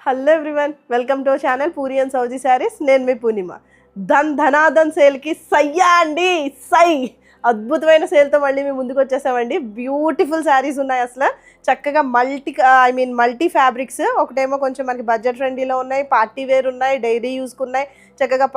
Hello everyone, welcome to channel Puri and Sowji saris. నేను మీ పూర్ణిమ. ధనాధన్ సేల్కి సయ్యా అండి, సై అద్భుతమైన సేల్తో మళ్ళీ మేము ముందుకు వచ్చేసామండి. బ్యూటిఫుల్ శారీస్ ఉన్నాయి. అసలు చక్కగా మల్టీ ఫ్యాబ్రిక్స్. ఒకటేమో కొంచెం మనకి బడ్జెట్ ఫ్రెండ్లీలో ఉన్నాయి, పార్టీ వేర్ ఉన్నాయి, డైలీ యూస్కి ఉన్నాయి, చక్కగా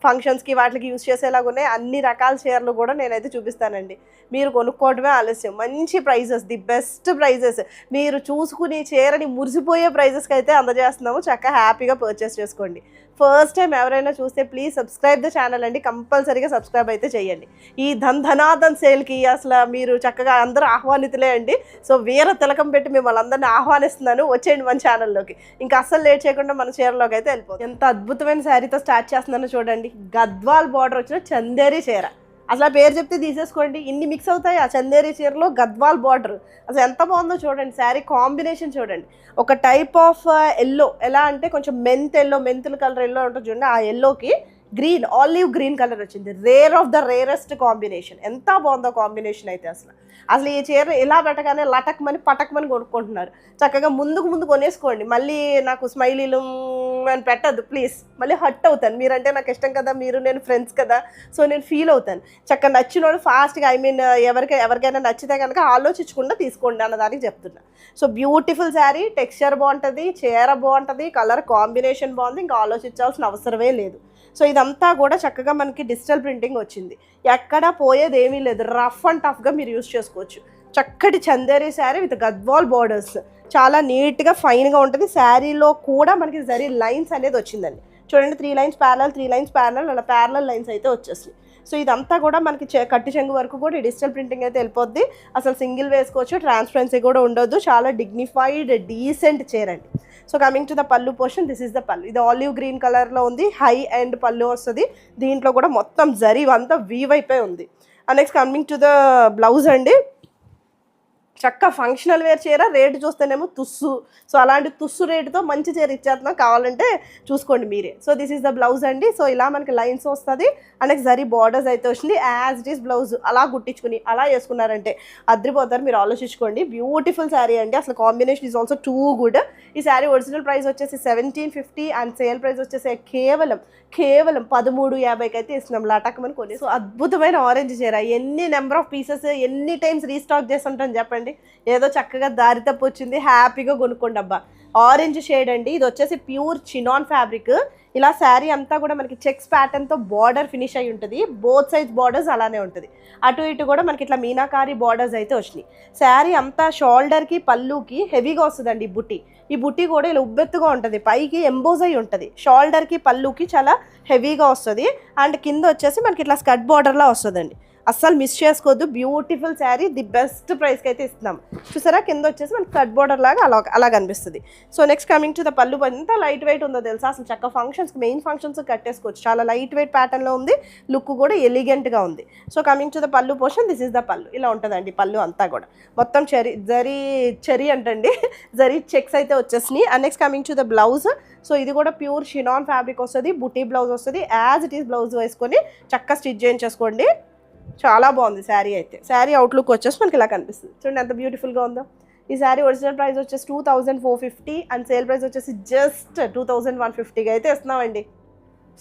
ఫంక్షన్స్కి వాటికి యూస్ చేసేలాగా ఉన్నాయి. అన్ని రకాల చీరలు కూడా నేనైతే చూపిస్తానండి. మీరు కొనుక్కోవడమే ఆలస్యం. మంచి ప్రైజెస్, ది బెస్ట్ ప్రైజెస్. మీరు చూసుకుని చీరని మురిసిపోయే ప్రైజెస్కి అయితే అందజేస్తున్నాము. చక్కగా హ్యాపీగా పర్చేస్ చేసుకోండి. ఫస్ట్ టైం ఎవరైనా చూస్తే ప్లీజ్ సబ్స్క్రైబ్ ద ఛానల్ అండి. కంపల్సరీగా సబ్స్క్రైబ్ అయితే చేయండి. ఈ ధనాధన్ సేల్కి అసలు మీరు చక్కగా అందరూ ఆహ్వానితులే అండి. సో వేరే తిలకం పెట్టి మిమ్మల్ని అందరినీ ఆహ్వానిస్తున్నాను. వచ్చేయండి మన ఛానల్లోకి. ఇంకా అస్సలు లేట్ చేయకుండా మన చీరలోకి అయితే వెళ్ళిపోతుంది. ఎంత అద్భుతమైన శారీతో స్టార్ట్ చేస్తున్నానో చూడండి. గద్వాల్ బార్డర్ వచ్చిన చందేరి చీర. అసలు ఆ పేరు చెప్తే తీసేసుకోండి, ఇన్ని మిక్స్ అవుతాయి. ఆ చందేరి చీరలో గద్వాల్ బార్డర్ అసలు ఎంత బాగుందో చూడండి. శారీ కాంబినేషన్ చూడండి. ఒక టైప్ ఆఫ్ ఎల్లో, ఎలా అంటే కొంచెం మెంతుల కలర్ ఎల్లో ఉంటుంది చూడండి. ఆ ఎల్లోకి గ్రీన్, ఆలివ్ గ్రీన్ కలర్ వచ్చింది. Rare of the rarest combination. ఎంత బాగుందో కాంబినేషన్ అయితే. అసలు ఈ చీర ఇలా పెట్టగానే పటక్మని కొనుక్కుంటున్నారు. చక్కగా ముందుకు కొనేసుకోండి. మళ్ళీ నాకు స్మైలీలు అని పెట్టద్దు ప్లీజ్, మళ్ళీ హర్ట్ అవుతాను. మీరంటే నాకు ఇష్టం కదా, నేను ఫ్రెండ్స్ కదా, సో నేను ఫీల్ అవుతాను. చక్కగా నచ్చినోడు ఫాస్ట్గా ఎవరికైనా నచ్చితే కనుక ఆలోచించకుండా తీసుకోండి అన్నదానికి చెప్తున్నా. సో బ్యూటిఫుల్ శారీ, టెక్స్చర్ బాగుంటుంది, చీర బాగుంటుంది, కలర్ కాంబినేషన్ బాగుంది, ఇంకా ఆలోచించాల్సిన అవసరమే లేదు. సో ఇదంతా కూడా చక్కగా మనకి డిజిటల్ ప్రింటింగ్ వచ్చింది. ఎక్కడ పోయేది ఏమీ లేదు. రఫ్ అండ్ టఫ్గా మీరు యూస్ చేసుకోవచ్చు. చక్కటి చందేరి శారీ విత్ గద్వాల్ బార్డర్స్. చాలా నీట్గా ఫైన్గా ఉంటుంది. శారీలో కూడా మనకి జరీ లైన్స్ అనేది వచ్చిందండి. చూడండి, 3 లైన్స్ ప్యారలల్ అలా ప్యారలల్ లైన్స్ అయితే వచ్చేసి. సో ఇదంతా కూడా మనకి కట్టి చెంగు వరకు కూడా డిజిటల్ ప్రింటింగ్ అయితే వెళ్ళిపోద్ది. అసలు సింగిల్ వేసుకోవచ్చు, ట్రాన్స్పరెన్సీ కూడా ఉండొద్దు. చాలా డిగ్నిఫైడ్ డీసెంట్ చీర అండి. సో కమింగ్ టు ద పల్లు పోర్షన్, దిస్ ఈస్ ద పల్లు. ఇది ఆలివ్ గ్రీన్ కలర్లో ఉంది. హై అండ్ పల్లు వస్తుంది. దీంట్లో కూడా మొత్తం జరీ అంతా వీవ్ అయిపోయి ఉంది. Next coming to the blouse అండి. చక్క ఫంక్షనల్ వేర్ చీర, రేటు చూస్తేనేమో తుస్సు. సో అలాంటి తుస్సు రేటుతో మంచి చీర ఇచ్చేస్తున్నాం, కావాలంటే చూసుకోండి మీరే. So this is the blouse అండి. సో ఇలా మనకి లైన్స్ వస్తుంది. నెక్స్ట్ జరీ బార్డర్స్ అయితే వచ్చింది. యాజ్ ఇట్ ఈస్ బ్లౌజ్ అలా కుట్టించుకుని అలా వేసుకున్నారంటే అద్రిపోతారు. మీరు ఆలోచించుకోండి. బ్యూటిఫుల్ శారీ అండి. అసలు combination is also too good. ఈ శారీ ఒరిజినల్ ప్రైస్ వచ్చేసి 1750 అండ్ సేల్ ప్రైస్ వచ్చేసి కేవలం 1350కి అయితే ఇస్తున్నాం. లటకమని కొని. సో అద్భుతమైన ఆరెంజ్ చీర. ఎన్ని నెంబర్ ఆఫ్ పీసెస్ ఎన్ని టైమ్స్ రీస్టాక్ చేస్తుంటాం చెప్పండి. ఏదో చక్కగా దారి తప్పు వచ్చింది, హ్యాపీగా కొనుక్కోండి అబ్బా. ఆరెంజ్ షేడ్ అండి. ఇది వచ్చేసి ప్యూర్ చినాన్ ఫ్యాబ్రిక్. ఇలా శారీ అంతా కూడా మనకి చెక్స్ ప్యాటర్న్తో బార్డర్ ఫినిష్ అయి ఉంటుంది. బోత్ సైజ్ బార్డర్స్ అలానే ఉంటుంది. అటు ఇటు కూడా మనకి ఇట్లా మీనాకారి బార్డర్స్ అయితే వచ్చినాయి. శారీ అంతా షోల్డర్కి పళ్ళుకి హెవీగా వస్తుందండి. ఈ బుట్టి కూడా ఇలా ఉబ్బెత్తుగా ఉంటుంది, పైకి ఎంబోజ్ అయి ఉంటుంది. షోల్డర్కి పళ్ళుకి చాలా హెవీగా వస్తుంది. అండ్ కింద వచ్చేసి మనకి ఇట్లా స్కర్ట్ బార్డర్లా వస్తుందండి. అస్సలు మిస్ చేసుకోవద్దు. బ్యూటిఫుల్ శారీ, ది బెస్ట్ ప్రైస్కి అయితే ఇస్తున్నాం. చూసారా, కింద వచ్చేసి మనకి కట్ బార్డర్ లాగా అలా కనిపిస్తుంది. So next coming to the పళ్ళు. ఎంత లైట్ వెయిట్ ఉందో తెలుసా. అసలు చక్క మెయిన్ ఫంక్షన్స్ కట్టేసుకోవచ్చు. చాలా లైట్ వెయిట్ ప్యాటర్న్లో ఉంది. లుక్ కూడా ఎలిగెంట్గా ఉంది. So coming to the pallu portion, this is the pallu. ఇలా ఉంటుందండి పళ్ళు అంతా కూడా. మొత్తం చెరీ అంటండి, జరీ చెక్స్ అయితే వచ్చేసినాయి. And next coming to the blouse. So ఇది కూడా ప్యూర్ షినాన్ ఫ్యాబ్రిక్ వస్తుంది. బుటీ బ్లౌజ్ వస్తుంది. యాజ్ ఇట్ ఈస్ బ్లౌజ్ వేసుకొని చక్కగా స్టిచ్ చేయించేసుకోండి. చాలా బాగుంది శారీ అయితే. శారీ అవుట్లుక్ వచ్చేసి మనకి ఇలా కనిపిస్తుంది. చూడండి ఎంత బ్యూటిఫుల్గా ఉందో. ఈ శారీ ఒరిజినల్ ప్రైస్ వచ్చేసి 2450 అండ్ సేల్ ప్రైస్ వచ్చేసి జస్ట్ 2150కి అయితే ఇస్తున్నామండి.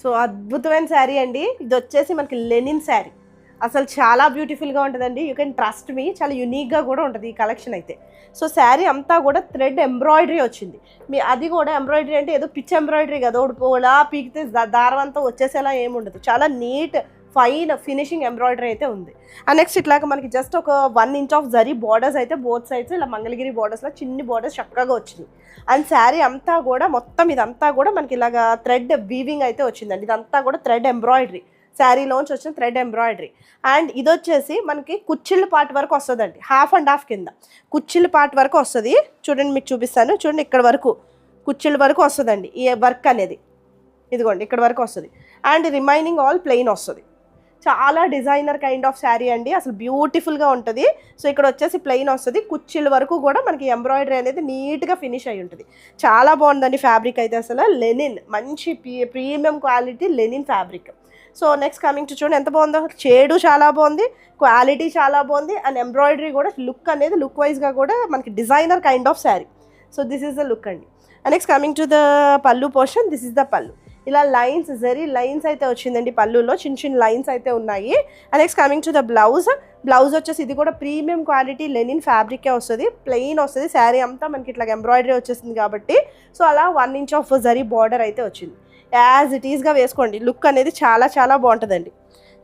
సో అద్భుతమైన శారీ అండి. ఇది వచ్చేసి మనకి లెనిన్ శారీ. అసలు చాలా బ్యూటిఫుల్గా ఉంటుందండి. You can trust me. చాలా యూనిక్గా కూడా ఉంటుంది ఈ కలెక్షన్ అయితే. సో శారీ అంతా కూడా థ్రెడ్ ఎంబ్రాయిడరీ వచ్చింది. అది కూడా ఎంబ్రాయిడరీ అంటే ఏదో పిచ్ ఎంబ్రాయిడరీ కదా, ఓడిపోలా పీకితే దారం అంతా వచ్చేసేలా ఏముండదు. చాలా నీట్ ఫైన్ ఫినిషింగ్ ఎంబ్రాయిడరీ అయితే ఉంది. అండ్ నెక్స్ట్ ఇట్లాగా మనకి జస్ట్ ఒక 1 ఇంచ్ ఆఫ్ జరీ బార్డర్స్ అయితే బోత్ సైడ్స్ ఇలా మంగళగిరి బార్డర్స్లో చిన్ని బార్డర్స్ చక్కగా వచ్చింది. అండ్ శారీ అంతా కూడా మొత్తం ఇదంతా కూడా మనకి ఇలాగా థ్రెడ్ వీవింగ్ అయితే వచ్చిందండి. ఇదంతా కూడా థ్రెడ్ ఎంబ్రాయిడరీ, శారీలోంచి వచ్చిన థ్రెడ్ ఎంబ్రాయిడరీ. అండ్ ఇది వచ్చేసి మనకి కుచ్చిళ్ళ పార్ట్ వరకు వస్తుందండి. హాఫ్ అండ్ హాఫ్ కింద కుచ్చిళ్ళ పార్ట్ వరకు వస్తుంది. చూడండి, మీకు చూపిస్తాను. చూడండి, ఇక్కడ వరకు కుచ్చిళ్ళ వరకు వస్తుందండి ఈ వర్క్ అనేది. ఇదిగోండి, ఇక్కడ వరకు వస్తుంది. అండ్ రిమైనింగ్ ఆల్ ప్లెయిన్ వస్తుంది. చాలా డిజైనర్ కైండ్ ఆఫ్ శారీ అండి. అసలు బ్యూటిఫుల్గా ఉంటుంది. సో ఇక్కడ వచ్చేసి ప్లెయిన్ వస్తుంది. కుచ్చిళ్ళ వరకు కూడా మనకి ఎంబ్రాయిడరీ అనేది నీట్గా ఫినిష్ అయి ఉంటుంది. చాలా బాగుందండి ఫ్యాబ్రిక్ అయితే. అసలు లెనిన్, మంచి premium quality linen fabric. So next coming to చూడండి ఎంత బాగుందో. షేడు చాలా బాగుంది, క్వాలిటీ చాలా బాగుంది. అండ్ ఎంబ్రాయిడరీ కూడా లుక్ వైజ్గా కూడా మనకి designer kind of sari. So this is the look అండి. And next coming to the pallu portion, this is the pallu. ఇలా లైన్స్ జరీ లైన్స్ అయితే వచ్చిందండి పళ్ళులో, చిన్న చిన్న లైన్స్ అయితే ఉన్నాయి. And next coming to the blouse. Blouse వచ్చేసి ఇది కూడా ప్రీమియం క్వాలిటీ లెనిన్ ఫ్యాబ్రికే వస్తుంది, ప్లెయిన్ వస్తుంది. శారీ అంతా మనకి ఇట్లా ఎంబ్రాయిడరీ వచ్చేసింది కాబట్టి సో అలా 1 ఇంచ్ ఆఫ్ జరీ బార్డర్ అయితే వచ్చింది. యాజ్ ఇట్ ఈస్గా వేసుకోండి, లుక్ అనేది చాలా చాలా బాగుంటుందండి.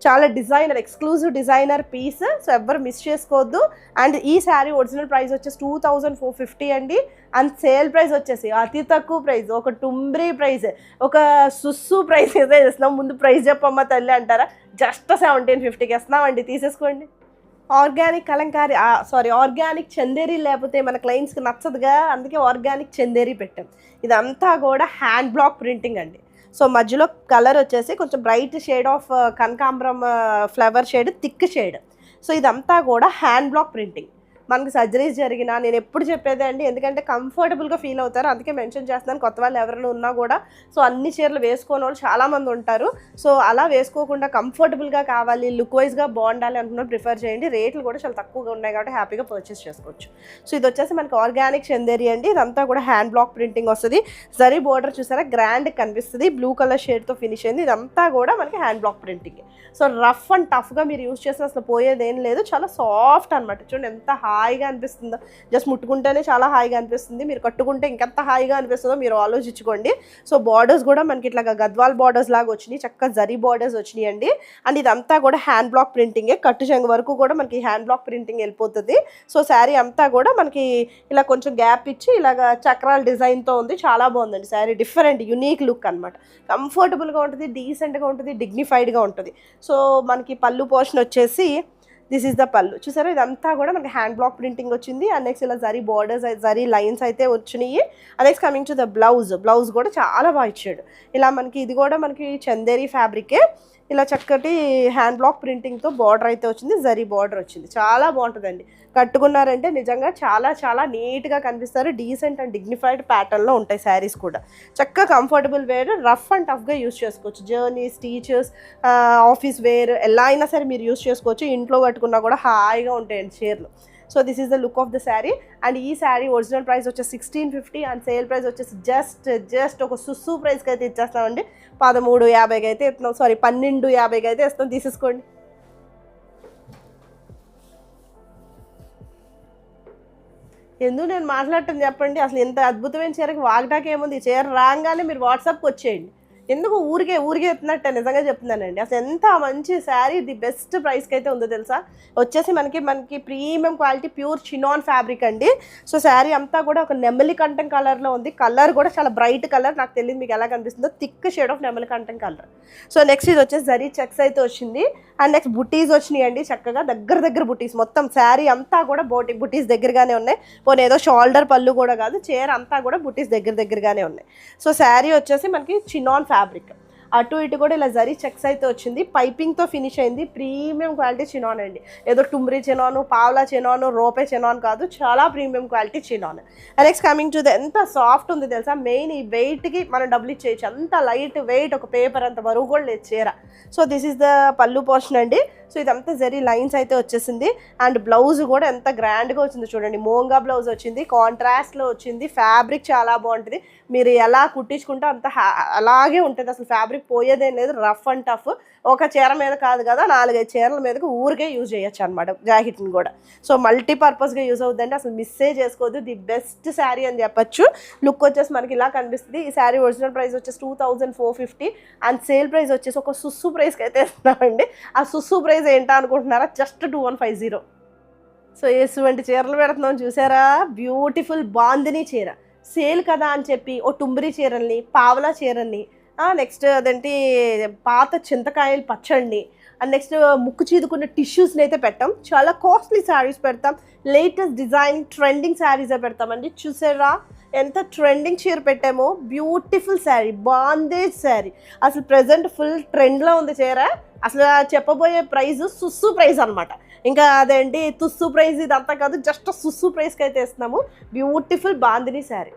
చాలా designer, exclusive designer piece, so ఎవ్వరు మిస్ చేసుకోవద్దు. అండ్ ఈ శారీ ఒరిజినల్ ప్రైస్ వచ్చేసి 2450 అండి. అండ్ సేల్ ప్రైస్ వచ్చేసి అతి తక్కువ ప్రైస్, ఒక టుంబ్రీ ప్రైస్, ఒక సుస్సు ప్రైస్ అయితే ఇస్తున్నాం. ముందు ప్రైస్ చెప్పమ్మా తల్లి అంటారా, జస్ట్ 1750కి ఇస్తున్నామండి, తీసేసుకోండి. ఆర్గానిక్ కలంకారీ ఆర్గానిక్ చందేరి లేకపోతే మన క్లయింట్స్కి నచ్చదుగా, అందుకే ఆర్గానిక్ చందేరి పెట్టాం. ఇదంతా కూడా హ్యాండ్ బ్లాక్ ప్రింటింగ్ అండి. సో మధ్యలో కలర్ వచ్చేసి కొంచెం బ్రైట్ షేడ్ ఆఫ్ కనకాంబరం flower shade, thick shade. So ఇదంతా కూడా హ్యాండ్ బ్లాక్ ప్రింటింగ్. మనకి సర్జరీస్ జరిగినా నేను ఎప్పుడు చెప్పేదే అండి, ఎందుకంటే కంఫర్టబుల్గా ఫీల్ అవుతారు, అందుకే మెన్షన్ చేస్తున్నాను. కొత్త వాళ్ళు ఎవరైనా ఉన్నా కూడా సో అన్ని చీరలు వేసుకోని వాళ్ళు చాలామంది ఉంటారు. సో అలా వేసుకోకుండా కంఫర్టబుల్గా కావాలి, లుక్ వైజ్గా బాగుండాలి అనుకున్న ప్రిఫర్ చేయండి. రేట్లు కూడా చాలా తక్కువగా ఉన్నాయి కాబట్టి హ్యాపీగా పర్చేస్ చేసుకోవచ్చు. సో ఇది వచ్చేసి మనకి ఆర్గానిక్ చందేరి అండి. ఇదంతా కూడా హ్యాండ్ బ్లాక్ ప్రింటింగ్ వస్తుంది. జరీ బోర్డర్ చూసారా గ్రాండ్ కనిపిస్తుంది, బ్లూ కలర్ షేడ్తో ఫినిష్ అయింది. ఇదంతా కూడా మనకి hand block printing. So rough and టఫ్గా మీరు యూజ్ చేసిన అసలు పోయేదేం లేదు, చాలా సాఫ్ట్ అనమాట. చూడండి ఎంత హాయిగా అనిపిస్తుందో, జస్ట్ ముట్టుకుంటేనే చాలా హాయిగా అనిపిస్తుంది, మీరు కట్టుకుంటే ఇంకెంత హాయిగా అనిపిస్తుందో మీరు ఆలోచించుకోండి. సో బార్డర్స్ కూడా మనకి ఇట్లా గద్వాల్ బార్డర్స్ లాగా వచ్చినాయి, చక్కగా జరీ బార్డర్స్ వచ్చినాయి అండి. అండ్ ఇదంతా కూడా హ్యాండ్ బ్లాక్ ప్రింటింగే, కట్టు చెంగు వరకు కూడా మనకి హ్యాండ్ బ్లాక్ ప్రింటింగ్ వెళ్ళిపోతుంది. సో శారీ అంతా కూడా మనకి ఇలా కొంచెం గ్యాప్ ఇచ్చి ఇలాగ చక్రాల డిజైన్తో ఉంది, చాలా బాగుందండి శారీ. డిఫరెంట్ యూనిక్ లుక్ అనమాట, కంఫర్టబుల్గా ఉంటుంది, డీసెంట్గా ఉంటుంది, డిగ్నిఫైడ్గా ఉంటుంది. సో మనకి పళ్ళు పోర్షన్ వచ్చేసి దిస్ ఈస్ ద పళ్ళు, చూసారా ఇదంతా కూడా మనకి హ్యాండ్ బ్లాక్ ప్రింటింగ్ వచ్చింది. అండ్ నెక్స్ట్ ఇలా జరీ బార్డర్స్, జరీ లైన్స్ అయితే వచ్చినాయి. And next coming to the blouse కూడా చాలా బాగా ఇచ్చాడు. ఇలా మనకి ఇది కూడా మనకి చందేరి ఫ్యాబ్రికే, ఇలా చక్కటి హ్యాండ్ బ్లాక్ ప్రింటింగ్తో బార్డర్ అయితే వచ్చింది, జరీ బార్డర్ వచ్చింది, చాలా బాగుంటుందండి. కట్టుకున్నారంటే నిజంగా చాలా చాలా నీట్గా కనిపిస్తారు, డీసెంట్ అండ్ డిగ్నిఫైడ్ ప్యాటర్న్లో ఉంటాయి శారీస్ కూడా. చక్కగా కంఫర్టబుల్ వేర్, రఫ్ అండ్ టఫ్గా యూస్ చేసుకోవచ్చు. జర్నీస్, టీచర్స్, ఆఫీస్ వేర్ ఎలా అయినా సరే మీరు యూస్ చేసుకోవచ్చు. ఇంట్లో కట్టుకున్నా కూడా హాయిగా ఉంటాయండి చీరలు. So this is the look of the sari. And ఈ శారీ ఒరిజినల్ ప్రైస్ వచ్చేసి 1650 అండ్ సేల్ ప్రైస్ వచ్చేసి జస్ట్ ఒక సుస్సు ప్రైస్కి అయితే ఇచ్చేస్తామండి. 1350కి అయితే ఇస్తున్నాం, 1250కి అయితే ఇస్తాం, తీసేసుకోండి. ఎందుకు నేను మాట్లాడటం చెప్పండి, అసలు ఇంత అద్భుతమైన చీరకి వాగటానికి ఏముంది, చీర రాగానే మీరు వాట్సాప్కి వచ్చేయండి. ఎందుకు ఊరికే ఎత్తున్నట్టే, నిజంగా చెప్తున్నానండి. అసలు ఎంత మంచి శారీ, ది బెస్ట్ ప్రైస్కి అయితే ఉందో తెలుసా. వచ్చేసి మనకి premium quality pure chinon fabric అండి. సో శారీ అంతా కూడా ఒక నెమలి కంఠం కలర్లో ఉంది, కలర్ కూడా చాలా బ్రైట్ కలర్, నాకు తెలియదు మీకు ఎలా కనిపిస్తుందో, థిక్ షేడ్ ఆఫ్ నెమలి కంఠం కలర్. సో నెక్స్ట్ ఇది వచ్చేసి జరీ చెక్స్ అయితే వచ్చింది. అండ్ నెక్స్ట్ బుటీస్ వచ్చినాయి అండి, చక్కగా దగ్గర బుటీస్, మొత్తం శారీ అంతా కూడా బుటీస్ దగ్గరగానే ఉన్నాయి. పోనీ ఏదో షోల్డర్ పళ్ళు కూడా కాదు, చీర అంతా కూడా బుటీస్ దగ్గరగానే ఉన్నాయి. సో శారీ వచ్చేసి మనకి చినాన్ ఫ్యాబ్రిక్, అటు ఇటు కూడా ఇలా జరీ చెక్స్ అయితే వచ్చింది, పైపింగ్తో ఫినిష్ అయింది, ప్రీమియం క్వాలిటీ చినాన్ అండి. ఏదో టుంబ్రీ చినాను, పావలా చినాను, రోపే చినాన్ కాదు, చాలా premium quality chinon. And next coming to the ఎంత సాఫ్ట్ ఉంది తెలుసా. మెయిన్ ఈ వెయిట్కి మనం డబ్బులు ఇచ్చేయచ్చు, అంత లైట్ వెయిట్, ఒక పేపర్ అంత బరువు కూడా లేదు చీర. So this is the pallu portion అండి. సో ఇదంతా జరీ లైన్స్ అయితే వచ్చేసింది. అండ్ బ్లౌజ్ కూడా ఎంత గ్రాండ్గా వచ్చింది చూడండి, మోంగా బ్లౌజ్ వచ్చింది, కాంట్రాస్ట్లో వచ్చింది, ఫ్యాబ్రిక్ చాలా బాగుంటుంది. మీరు ఎలా కుట్టించుకుంటే అంత అలాగే ఉంటుంది, అసలు ఫ్యాబ్రిక్ పోయేదేం లేదు, రఫ్ అండ్ టఫ్. ఒక చీర మీద కాదు కదా, 4-5 చీరల మీదకి ఊరికే యూజ్ చేయొచ్చు అనమాట జాకెట్ని కూడా. సో మల్టీపర్పస్గా యూజ్ అవుతుందండి, అసలు మిస్సే చేసుకోవద్దు, ది బెస్ట్ శారీ అని చెప్పచ్చు. లుక్ వచ్చేసి మనకి ఇలా కనిపిస్తుంది. ఈ శారీ ఒరిజినల్ ప్రైస్ వచ్చేసి 2450 అండ్ సేల్ ప్రైస్ వచ్చేసి ఒక సుస్సు ప్రైస్కి అయితే ఇస్తున్నామండి. ఆ సుస్సు ప్రైస్ ఏంటా అనుకుంటున్నారా, జస్ట్ 2150. సో ఎటువంటి చీరలు పెడుతున్నాం చూసారా, బ్యూటిఫుల్ బాందిని చీర, సేల్ కదా అని చెప్పి ఓ టుంబరి చీరల్ని, పావలా చీరల్ని, నెక్స్ట్ అదేంటి పాత చింతకాయలు పచ్చడిని, అండ్ నెక్స్ట్ ముక్కు చీదుకున్న టిష్యూస్ని అయితే పెట్టాం. చాలా కాస్ట్లీ శారీస్ పెడతాం, లేటెస్ట్ డిజైన్ ట్రెండింగ్ శారీసే పెడతామండి. చూసారా ఎంత ట్రెండింగ్ చీర పెట్టామో, బ్యూటిఫుల్ శారీ, బాందేజ్ శారీ, అసలు ప్రజెంట్ ఫుల్ ట్రెండ్లో ఉంది చీర. అసలు చెప్పబోయే ప్రైస్ సుస్సు ప్రైస్ అనమాట, ఇంకా అదేంటి తుస్సు ప్రైస్ ఇదంతా కాదు, జస్ట్ సుస్సు ప్రైస్కి అయితే ఇస్తున్నాము. బ్యూటిఫుల్ బాందిని శారీ.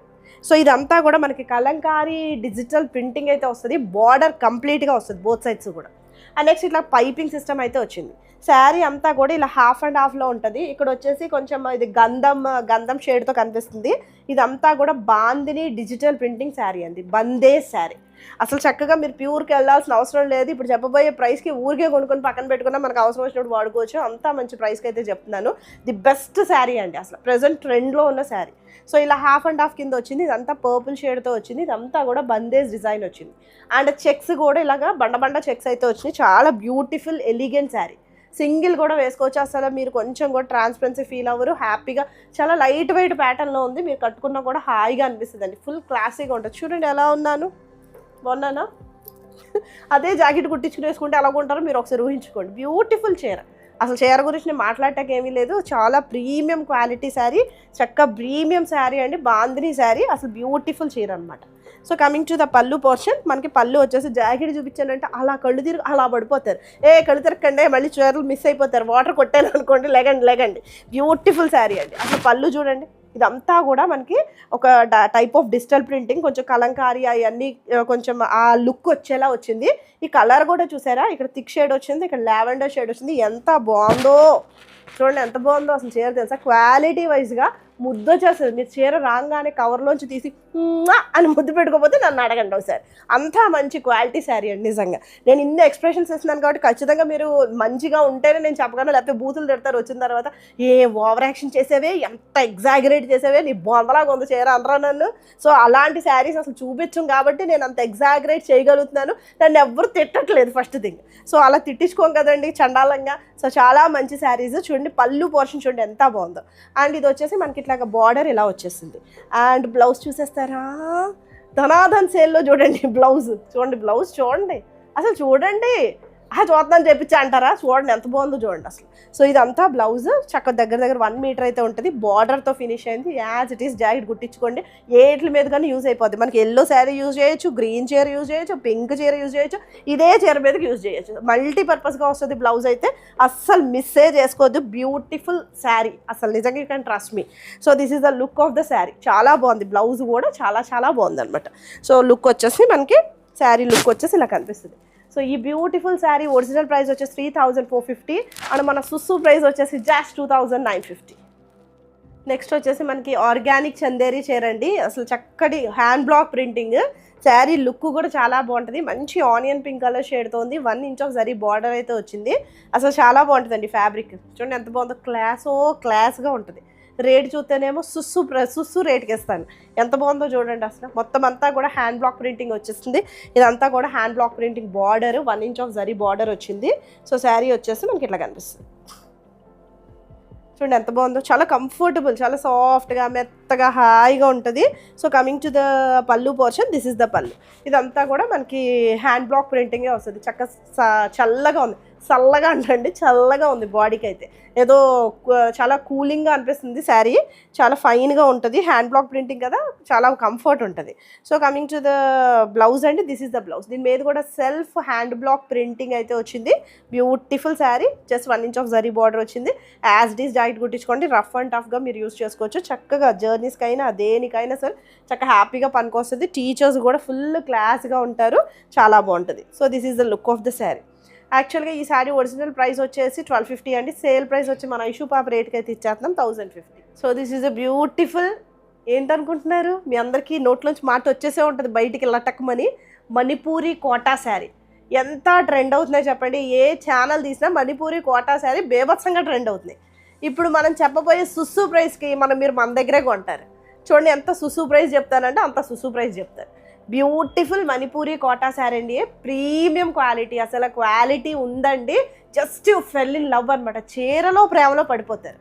సో ఇదంతా కూడా మనకి కలంకారీ డిజిటల్ ప్రింటింగ్ అయితే వస్తుంది, బార్డర్ కంప్లీట్గా వస్తుంది బోత్ సైడ్స్ కూడా. అండ్ నెక్స్ట్ ఇట్లా పైపింగ్ సిస్టమ్ అయితే వచ్చింది. శారీ అంతా కూడా ఇలా హాఫ్ అండ్ హాఫ్లో ఉంటుంది. ఇక్కడ వచ్చేసి కొంచెం ఇది గంధం షేడ్తో కనిపిస్తుంది. ఇదంతా కూడా బాందిని డిజిటల్ ప్రింటింగ్ శారీ అండి, బందేజ్ శారీ. అసలు చక్కగా మీరు ప్యూర్కి వెళ్ళాల్సిన అవసరం లేదు. ఇప్పుడు చెప్పబోయే ప్రైస్కి ఊరికే కొనుక్కొని పక్కన పెట్టుకున్నా మనకు అవసరం వచ్చినప్పుడు వాడుకోవచ్చు. అంతా మంచి ప్రైస్కి అయితే చెప్తున్నాను. ది బెస్ట్ శారీ అండి, అసలు ప్రజెంట్ ట్రెండ్లో ఉన్న శారీ. సో ఇలా హాఫ్ అండ్ హాఫ్ కింద వచ్చింది. ఇదంతా పర్పుల్ షేడ్తో వచ్చింది. ఇదంతా కూడా బందేజ్ డిజైన్ వచ్చింది. అండ్ చెక్స్ కూడా ఇలాగా బండ చెక్స్ అయితే వచ్చినాయి. చాలా బ్యూటిఫుల్ ఎలిగెంట్ శారీ. సింగిల్ కూడా వేసుకోవచ్చు. అసలు మీరు కొంచెం కూడా ట్రాన్స్పరెన్సీ ఫీల్ అవ్వరు. హ్యాపీగా చాలా లైట్ వెయిట్ ప్యాటర్న్లో ఉంది. మీరు కట్టుకున్నా కూడా హాయిగా అనిపిస్తుంది అండి. ఫుల్ క్లాసీగా ఉంటుంది. చూడండి ఎలా ఉన్నాను, బాగున్నానా? అదే జాకెట్ కుట్టించుకుని వేసుకుంటే ఎలా ఉంటారో మీరు ఒకసారి ఊహించుకోండి. బ్యూటిఫుల్ చీర. అసలు చీర గురించి నేను మాట్లాడటానికి ఏమీ లేదు. చాలా ప్రీమియం క్వాలిటీ శారీ, చక్క ప్రీమియం శారీ అండి, బాందిని శారీ. అసలు బ్యూటిఫుల్ చీర అనమాట. So coming to the pallu portion, మనకి పళ్ళు వచ్చేసి జాకెట్ చూపించానంటే అలా కళ్ళు తిరిగి అలా పడిపోతారు. కళ్ళు తిరగకండి, మళ్ళీ చీరలు మిస్ అయిపోతారు. వాటర్ కొట్టాను అనుకోండి, లేగండి. బ్యూటిఫుల్ శారీ అండి. అసలు పళ్ళు చూడండి. ఇదంతా కూడా మనకి ఒక టైప్ ఆఫ్ డిజిటల్ ప్రింటింగ్, కొంచెం కలంకారీ అవన్నీ కొంచెం ఆ లుక్ వచ్చేలా వచ్చింది. ఈ కలర్ కూడా చూసారా, ఇక్కడ థిక్ షేడ్ వచ్చింది, ఇక్కడ లావెండర్ షేడ్ వచ్చింది. ఎంత బాగుందో చూడండి, ఎంత బాగుందో అసలు చీర తెలుసా. క్వాలిటీ వైజ్గా ముద్దు వచ్చేస్తుంది. మీరు చీర రాగానే కవర్లోంచి తీసి అని ముద్దు పెట్టుకోకపోతే నన్ను అడగండి ఒకసారి. అంతా మంచి క్వాలిటీ శారీ అండి నిజంగా. నేను ఇన్ని ఎక్స్ప్రెషన్స్ ఇస్తున్నాను కాబట్టి ఖచ్చితంగా మీరు మంచిగా ఉంటేనే నేను చెప్పగలను, లేకపోతే బూతులు తిడతారు వచ్చిన తర్వాత. ఓవర్ యాక్షన్ చేసేవే, ఎంత ఎగ్జాగరేట్ చేసేవే, నీ బొందలాగా ఉంది చీర అనరా నన్ను. సో అలాంటి శారీస్ అసలు చూపించం కాబట్టి నేను అంత ఎగ్జాగరేట్ చేయగలుగుతున్నాను. నన్ను ఎవ్వరు తిట్టట్లేదు ఫస్ట్ థింగ్. సో అలా తిట్టించుకోం కదండి చండాలంగా. సో చాలా మంచి శారీస్. చూడండి పళ్ళు పోర్షన్ చూడండి ఎంత బాగుందో. అండ్ ఇది వచ్చేసి మనకి ఇట్లాగా బార్డర్ ఇలా వచ్చేసింది. అండ్ బ్లౌజ్ చూసేస్తారా, ధనాధన్ సేల్లో చూడండి బ్లౌజ్. బ్లౌజ్ చూడండి, అసలు చూడండి. చూద్దాం చెప్పించి అంటారా, చూడండి ఎంత బాగుందో చూడండి అసలు. సో ఇదంతా బ్లౌజ్ చక్క దగ్గర 1 మీటర్ అయితే ఉంటుంది. బార్డర్తో ఫినిష్ అయింది. యాజ్ ఇట్ ఈస్ జాకెట్ కుట్టించుకోండి, ఏట్ల మీద కానీ యూజ్ అయిపోద్ది. మనకి ఎల్లో శారీ యూజ్ చేయొచ్చు, గ్రీన్ చీర యూజ్ చేయొచ్చు, పింక్ చీర యూజ్ చేయొచ్చు, ఇదే చీర మీదకి యూజ్ చేయొచ్చు. మల్టీపర్పస్గా వస్తుంది బ్లౌజ్ అయితే, అస్సలు మిస్సే చేసుకోవద్దు. బ్యూటిఫుల్ శారీ అసలు నిజంగా, you can trust me. So this is the look of the sari. చాలా బాగుంది. బ్లౌజ్ కూడా చాలా బాగుంది అనమాట. సో లుక్ వచ్చేసి మనకి శారీ లుక్ వచ్చేసి ఇలా కనిపిస్తుంది. సో ఈ బ్యూటిఫుల్ శారీ ఒరిజినల్ ప్రైస్ వచ్చేసి 3450 అండ్ మన సుస్సు ప్రైస్ వచ్చేసి జస్ట్ 2950. నెక్స్ట్ వచ్చేసి మనకి ఆర్గానిక్ చందేరి చీరండి. అసలు చక్కటి hand block printing sari. Look కూడా చాలా బాగుంటుంది. మంచి ఆనియన్ పింక్ కలర్ షేడ్తో ఉంది. 1 ఇంచ్ ఆఫ్ జరీ బార్డర్ అయితే వచ్చింది. అసలు చాలా బాగుంటుందండి ఫ్యాబ్రిక్. చూడండి ఎంత బాగుందో, క్లాస్గా ఉంటుంది. రేట్ చూస్తేనేమో సుస్సు రేట్కి ఇస్తాను. ఎంత బాగుందో చూడండి అసలు. మొత్తం అంతా కూడా హ్యాండ్ బ్లాక్ ప్రింటింగ్ వచ్చేస్తుంది. ఇదంతా కూడా hand block printing border, 1 inch of zari border వచ్చింది. సో శారీ వచ్చేసి మనకి ఇట్లా కనిపిస్తుంది. చూడండి ఎంత బాగుందో, చాలా కంఫర్టబుల్, చాలా సాఫ్ట్గా మెత్తగా హాయిగా ఉంటుంది. So coming to the pallu portion, this is the పళ్ళు. ఇదంతా కూడా మనకి హ్యాండ్ బ్లాక్ ప్రింటింగే వస్తుంది. చల్లగా ఉంది, చల్లగా అంటండి, చల్లగా ఉంది బాడీకి అయితే. ఏదో చాలా కూలింగ్గా అనిపిస్తుంది శారీ. చాలా ఫైన్గా ఉంటుంది. హ్యాండ్ బ్లాక్ ప్రింటింగ్ కదా, చాలా కంఫర్ట్ ఉంటుంది. So coming to the blouse అండి, దిస్ ఇస్ ద బ్లౌజ్. దీని మీద కూడా సెల్ఫ్ హ్యాండ్ బ్లాక్ ప్రింటింగ్ అయితే వచ్చింది. Beautiful sari. Just 1 inch of zari border వచ్చింది. యాజ్ ఇట్ ఈస్ జాకెట్ కుట్టించుకోండి. రఫ్ అండ్ టఫ్గా మీరు యూస్ చేసుకోవచ్చు. చక్కగా జర్నీస్కైనా దేనికైనా సరే చక్కగా హ్యాపీగా పనికొస్తుంది. టీచర్స్ కూడా ఫుల్ క్లాస్గా ఉంటారు. చాలా బాగుంటుంది. So this is the look of the sari. యాక్చువల్గా ఈ శారీ ఒరిజినల్ ప్రైస్ వచ్చేసి 1250 అండి. సేల్ ప్రైస్ వచ్చి మన ఐషు పాప రేట్కి అయితే ఇచ్చేస్తున్నాం 1050. So this is a beautiful, ఏంటనుకుంటున్నారు, మీ అందరికీ నోట్లోంచి మాట వచ్చేసే ఉంటుంది బయటికి లటక్మని, మణిపూరి కోటా శారీ. ఎంత ట్రెండ్ అవుతున్నాయి చెప్పండి. ఏ ఛానల్ తీసినా మణిపూరి కోటా శారీ బేభత్సంగా ట్రెండ్ అవుతున్నాయి. ఇప్పుడు మనం చెప్పబోయే సుస్సు ప్రైస్కి మీరు మన దగ్గరే కొంటారు. చూడండి ఎంత సుస్సు ప్రైస్ చెప్తానంటే అంత సుస్సు ప్రైస్ చెప్తారు. బ్యూటిఫుల్ మణిపూరి కోటా శారీ అండి. ప్రీమియం క్వాలిటీ, అసలు క్వాలిటీ ఉందండి. Just you fell in love అనమాట. చీరలో ప్రేమలో పడిపోతారు.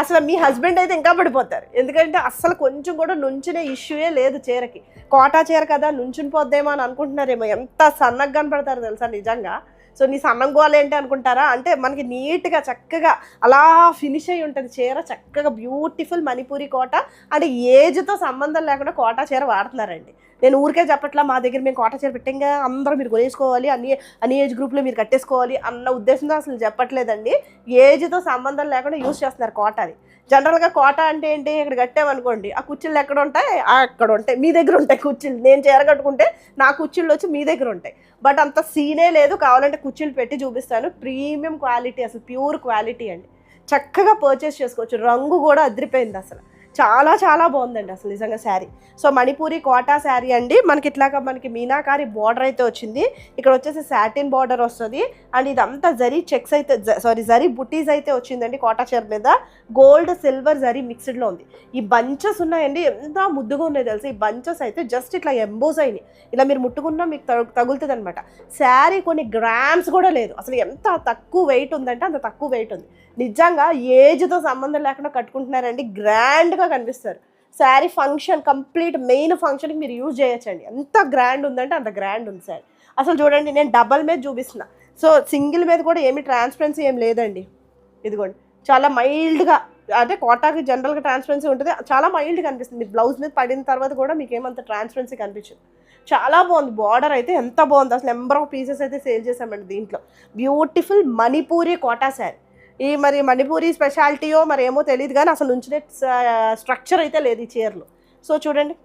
అసలు మీ హస్బెండ్ అయితే ఇంకా పడిపోతారు. ఎందుకంటే అస్సలు కొంచెం కూడా నుంచునే ఇష్యూయే లేదు చీరకి. కోటా చీర కదా నుంచుని పోద్దేమో అని అనుకుంటున్నారేమో. ఎంత సన్నగా కనపడతారు తెలుసా నిజంగా. సో నీ సన్నం గోలేంటి అనుకుంటారా, అంటే మనకి నీట్గా చక్కగా అలా ఫినిష్ అయ్యి ఉంటుంది చీర. చక్కగా బ్యూటిఫుల్ మణిపూరి కోట. అంటే ఏజ్తో సంబంధం లేకుండా కోటా చీర వాడుతున్నారండి. నేను ఊరికే చెప్పట్లా మా దగ్గర మేము కోటా చీర పెట్టంగా అందరూ మీరు కొనేసుకోవాలి, అన్ని ఏజ్ గ్రూప్లో మీరు కట్టేసుకోవాలి అన్న ఉద్దేశంతో అసలు చెప్పట్లేదండి. ఏజ్తో సంబంధం లేకుండా యూజ్ చేస్తున్నారు కోటాని. జనరల్గా కోట అంటే ఏంటి, ఇక్కడ కట్టామనుకోండి ఆ కుర్చీలు ఎక్కడ ఉంటాయి, అక్కడ ఉంటాయి, మీ దగ్గర ఉంటాయి కుర్చీలు. నేను చీర కట్టుకుంటే నా కుర్చీలు వచ్చి మీ దగ్గర ఉంటాయి. బట్ అంత సీనే లేదు, కావాలంటే కుర్చీలు పెట్టి చూపిస్తాను. ప్రీమియం క్వాలిటీ, అసలు ప్యూర్ క్వాలిటీ అండి. చక్కగా పర్చేస్ చేసుకోవచ్చు. రంగు కూడా అదిరిపోయింది అసలు, చాలా చాలా బాగుందండి అసలు నిజంగా శారీ. సో మణిపూరి కోటా శారీ అండి. మనకి ఇట్లాగా మనకి మీనాకారి బార్డర్ అయితే వచ్చింది. ఇక్కడ వచ్చేసి సాటిన్ బార్డర్ వస్తుంది. అండ్ ఇదంతా జరీ చెక్స్ అయితే జరీ బుటీస్ అయితే వచ్చిందండి. కోటా చీర మీద గోల్డ్ సిల్వర్ జరీ మిక్స్డ్లో ఉంది. ఈ బంచెస్ ఉన్నాయండి, ఎంత ముద్దుగా ఉన్నాయి తెలుసు. ఈ బంచెస్ అయితే జస్ట్ ఇట్లా ఎంబోస్ అయినాయి. ఇలా మీరు ముట్టుకున్నా మీకు తగులుతుంది అనమాట. శారీ కొన్ని గ్రామ్స్ కూడా లేదు అసలు. ఎంత తక్కువ వెయిట్ ఉందంటే అంత తక్కువ వెయిట్ ఉంది. నిజంగా ఏజ్తో సంబంధం లేకుండా కట్టుకుంటున్నారండి, గ్రాండ్గా కనిపిస్తారు. శారీ ఫంక్షన్ కంప్లీట్ మెయిన్ ఫంక్షన్కి మీరు యూజ్ చేయొచ్చండి. ఎంత గ్రాండ్ ఉందంటే అంత గ్రాండ్ ఉంది శారీ. అసలు చూడండి, నేను డబల్ మీద చూపిస్తున్నా. సో సింగిల్ మీద కూడా ఏమి ట్రాన్స్పరెన్సీ ఏం లేదండి. ఇదిగోండి, చాలా మైల్డ్గా, అంటే కోటాకి జనరల్గా ట్రాన్స్పరెన్సీ ఉంటుంది, చాలా మైల్డ్గా కనిపిస్తుంది. మీరు బ్లౌజ్ మీద పడిన తర్వాత కూడా మీకు ఏమంత ట్రాన్స్పరెన్సీ కనిపించదు. చాలా బాగుంది. బార్డర్ అయితే ఎంత బాగుంది అసలు. నెంబర్ ఆఫ్ పీసెస్ అయితే సేల్ చేసామండి దీంట్లో. బ్యూటిఫుల్ మణిపూరి కోటా శారీ. ఈ మరి మణిపూరి స్పెషాలిటీయో మరి ఏమో తెలియదు కానీ అసలు నుంచునే స్ట్రక్చర్ అయితే లేదు ఈ చీరలు. సో చూడండి,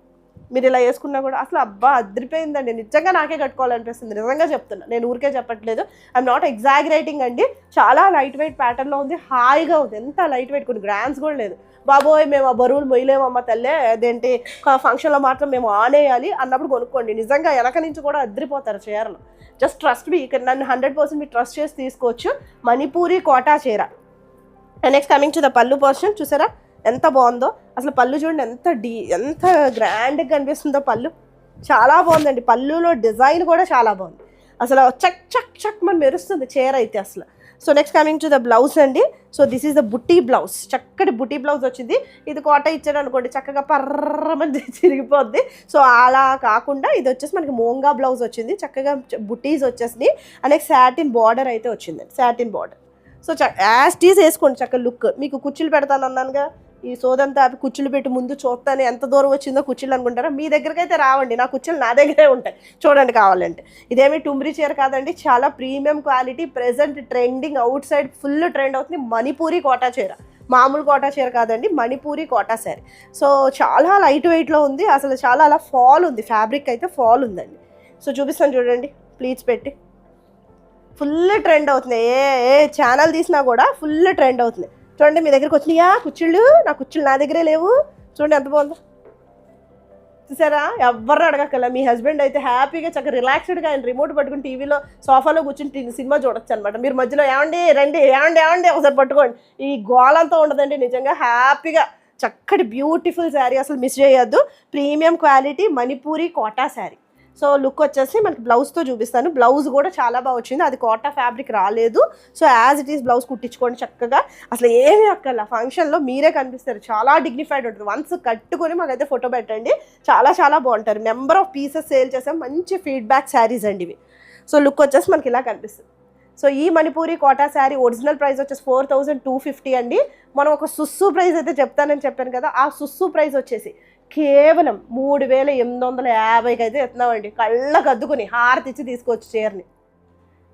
మీరు ఇలా వేసుకున్నా కూడా అసలు అబ్బా అదిరిపోయిందండి. నిజంగా నాకే కట్టుకోవాలనిపిస్తుంది, నిజంగా చెప్తున్నా, నేను ఊరికే చెప్పట్లేదు. ఐఎమ్ నాట్ ఎగ్జాగరేటింగ్ అండి. చాలా లైట్ వెయిట్ ప్యాటర్న్లో ఉంది, హాయిగా ఉంది. ఎంత లైట్ వెయిట్, కొన్ని గ్రామ్స్ కూడా లేదు. బాబోయ్ మేము ఆ బరువులు మొయ్యలేమమ్మ తల్లే, అదేంటి ఫంక్షన్లో మాత్రం మేము ఆన్ వేయాలి అన్నప్పుడు కొనుక్కోండి. నిజంగా వెనక నుంచి కూడా అదిరిపోతారు చీరలు. జస్ట్ ట్రస్ట్ మీ, ఇక్కడ నన్ను 100% మీరు ట్రస్ట్ చేసి తీసుకోవచ్చు. మణిపూరి కోటా చీర. And next coming to the pallu portion. చూసారా ఎంత బాగుందో అసలు. పళ్ళు చూడండి ఎంత గ్రాండ్గా కనిపిస్తుందో పళ్ళు. చాలా బాగుందండి. పళ్ళులో డిజైన్ కూడా చాలా బాగుంది అసలు. చక్ చక్ చక్ మన మెరుస్తుంది చీర అయితే అసలు. So next coming to the blouse అండి. So this is the buti blouse. చక్కటి బుటీ బ్లౌజ్ వచ్చింది. ఇది కోట ఇచ్చాడు అనుకోండి, చక్కగా పర్రమని చిరిగిపోద్ది. సో అలా కాకుండా ఇది వచ్చేసి మనకి మోంగా బ్లౌజ్ వచ్చింది. చక్కగా బుటీస్ వచ్చేసి అనేక సాటిన్ బార్డర్ అయితే వచ్చిందండి, satin border. So as it is వేసుకోండి చక్కగా లుక్. మీకు కుర్చీలు పెడతాను అన్నానుగా, ఈ సోదంతా అవి కుర్చీలు పెట్టి ముందు చూస్తాను ఎంత దూరం వచ్చిందో కుర్చీలు అనుకుంటారా. మీ దగ్గరికి అయితే రావండి, నా కుర్చీలు నా దగ్గరే ఉంటాయి. చూడండి కావాలంటే. ఇదేమి టుమ్రీ చీర కాదండి, చాలా premium quality. Present trending, out side full trend అవుతుంది మణిపూరి కోటా చీర. మామూలు కోటా చీర కాదండి, మణిపూరి కోటా శారీ. సో చాలా లైట్ వెయిట్లో ఉంది అసలు. చాలా అలా ఫాల్ ఉంది, ఫ్యాబ్రిక్ అయితే ఫాల్ ఉందండి. సో చూపిస్తాను చూడండి ప్లీజ్ పెట్టి. ఫుల్ ట్రెండ్ అవుతుంది, ఏ ఛానల్ తీసినా కూడా ఫుల్ ట్రెండ్ అవుతుంది. చూడండి మీ దగ్గరికి వచ్చినాయా కుర్చీళ్ళు, నా కుర్చీలు నా దగ్గరే లేవు. చూడండి ఎంత బాగుందో, చూసారా. ఎవరిని అడగక్కల, మీ హస్బెండ్ అయితే హ్యాపీగా చక్కగా రిలాక్స్డ్గా ఆయన రిమోట్ పట్టుకుని టీవీలో సోఫాలో కూర్చుని సినిమా చూడొచ్చు అనమాట. మీరు మధ్యలో ఏమండి రండి ఏమండి ఒకసారి పట్టుకోండి, ఈ గోలంతా ఉండదండి. నిజంగా హ్యాపీగా చక్కటి బ్యూటిఫుల్ శారీ, అసలు మిస్ చేయొద్దు. Premium quality Manipuri Kota sari. So look వచ్చేసి మనకి బ్లౌజ్తో చూపిస్తాను. బ్లౌజ్ కూడా చాలా బాగా వచ్చింది, అది కోటా ఫ్యాబ్రిక్ రాలేదు. So as it is blouse కుట్టించుకోండి చక్కగా. అసలు ఏమీ అక్కర్లా, ఫంక్షన్లో మీరే కనిపిస్తారు, చాలా డిగ్నిఫైడ్ ఉంటుంది. వన్స్ కట్టుకొని మాకైతే ఫోటో పెట్టండి, చాలా చాలా బాగుంటారు. నెంబర్ ఆఫ్ పీసెస్ సేల్ చేసాం, మంచి ఫీడ్బ్యాక్ శారీస్ అండి ఇవి. సో లుక్ వచ్చేసి మనకి ఇలా కనిపిస్తుంది. సో ఈ మణిపూరి కోటా శారీ ఒరిజినల్ ప్రైస్ వచ్చేసి 4250 అండి. మనం ఒక సుస్సు ప్రైస్ అయితే చెప్తానని చెప్పాను కదా, ఆ సుస్సు ప్రైస్ వచ్చేసి కేవలం 3850కి అయితే ఎత్తున్నామండి. కళ్ళకు అద్దుకుని హారతి ఇచ్చి తీసుకోవచ్చు చీరని.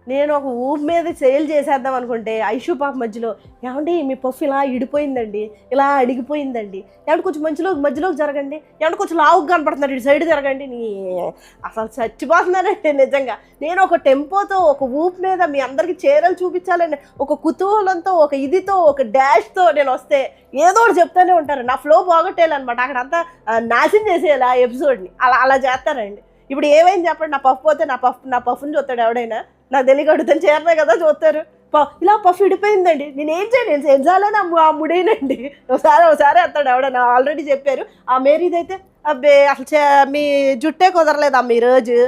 నేను ఒక ఊపు మీద సేల్ చేసేద్దాం అనుకుంటే ఐషు పాప మధ్యలో, ఏమండి మీ పఫ్ ఇలా ఇడిపోయిందండి, ఇలా అడిగిపోయిందండి, ఏమంటే కొంచెం మధ్యలోకి జరగండి, ఏమంటే కొంచెం లావుగా కనపడుతున్నారు, ఇటు సైడ్ జరగండి. అసలు చచ్చిపోతున్నానండి నిజంగా. నేను ఒక టెంపోతో ఒక ఊపు మీద మీ అందరికీ చీరలు చూపించాలని ఒక కుతూహలంతో, ఒక ఇదితో, ఒక డాష్తో నేను వస్తే ఏదో ఒకటి చెప్తూనే ఉంటారు. నా ఫ్లో బాగొట్టేయాలన్నమాట, అక్కడంతా నాశనం చేసేయాలి ఆ ఎపిసోడ్ని. అలా చేస్తారండి. ఇప్పుడు ఏమైంది చెప్పండి, నా పఫ్ పోతే నా పఫ్ని చూస్తాడు ఎవడైనా, నాకు తెలియక అడుగుతాను, చేరనే కదా చూస్తారు. ఇలా పఫ్ ఇడిపోయిందండి, నేనేం చేయను, ఎగ్జాలని ఆ ముడేనండి. ఒకసారి వస్తాడు ఎవడన్నా, ఆల్రెడీ చెప్పారు. ఆ మేరీదైతే అబ్బే అసలు మీ జుట్టే కుదరలేదు అమ్మ ఈరోజు,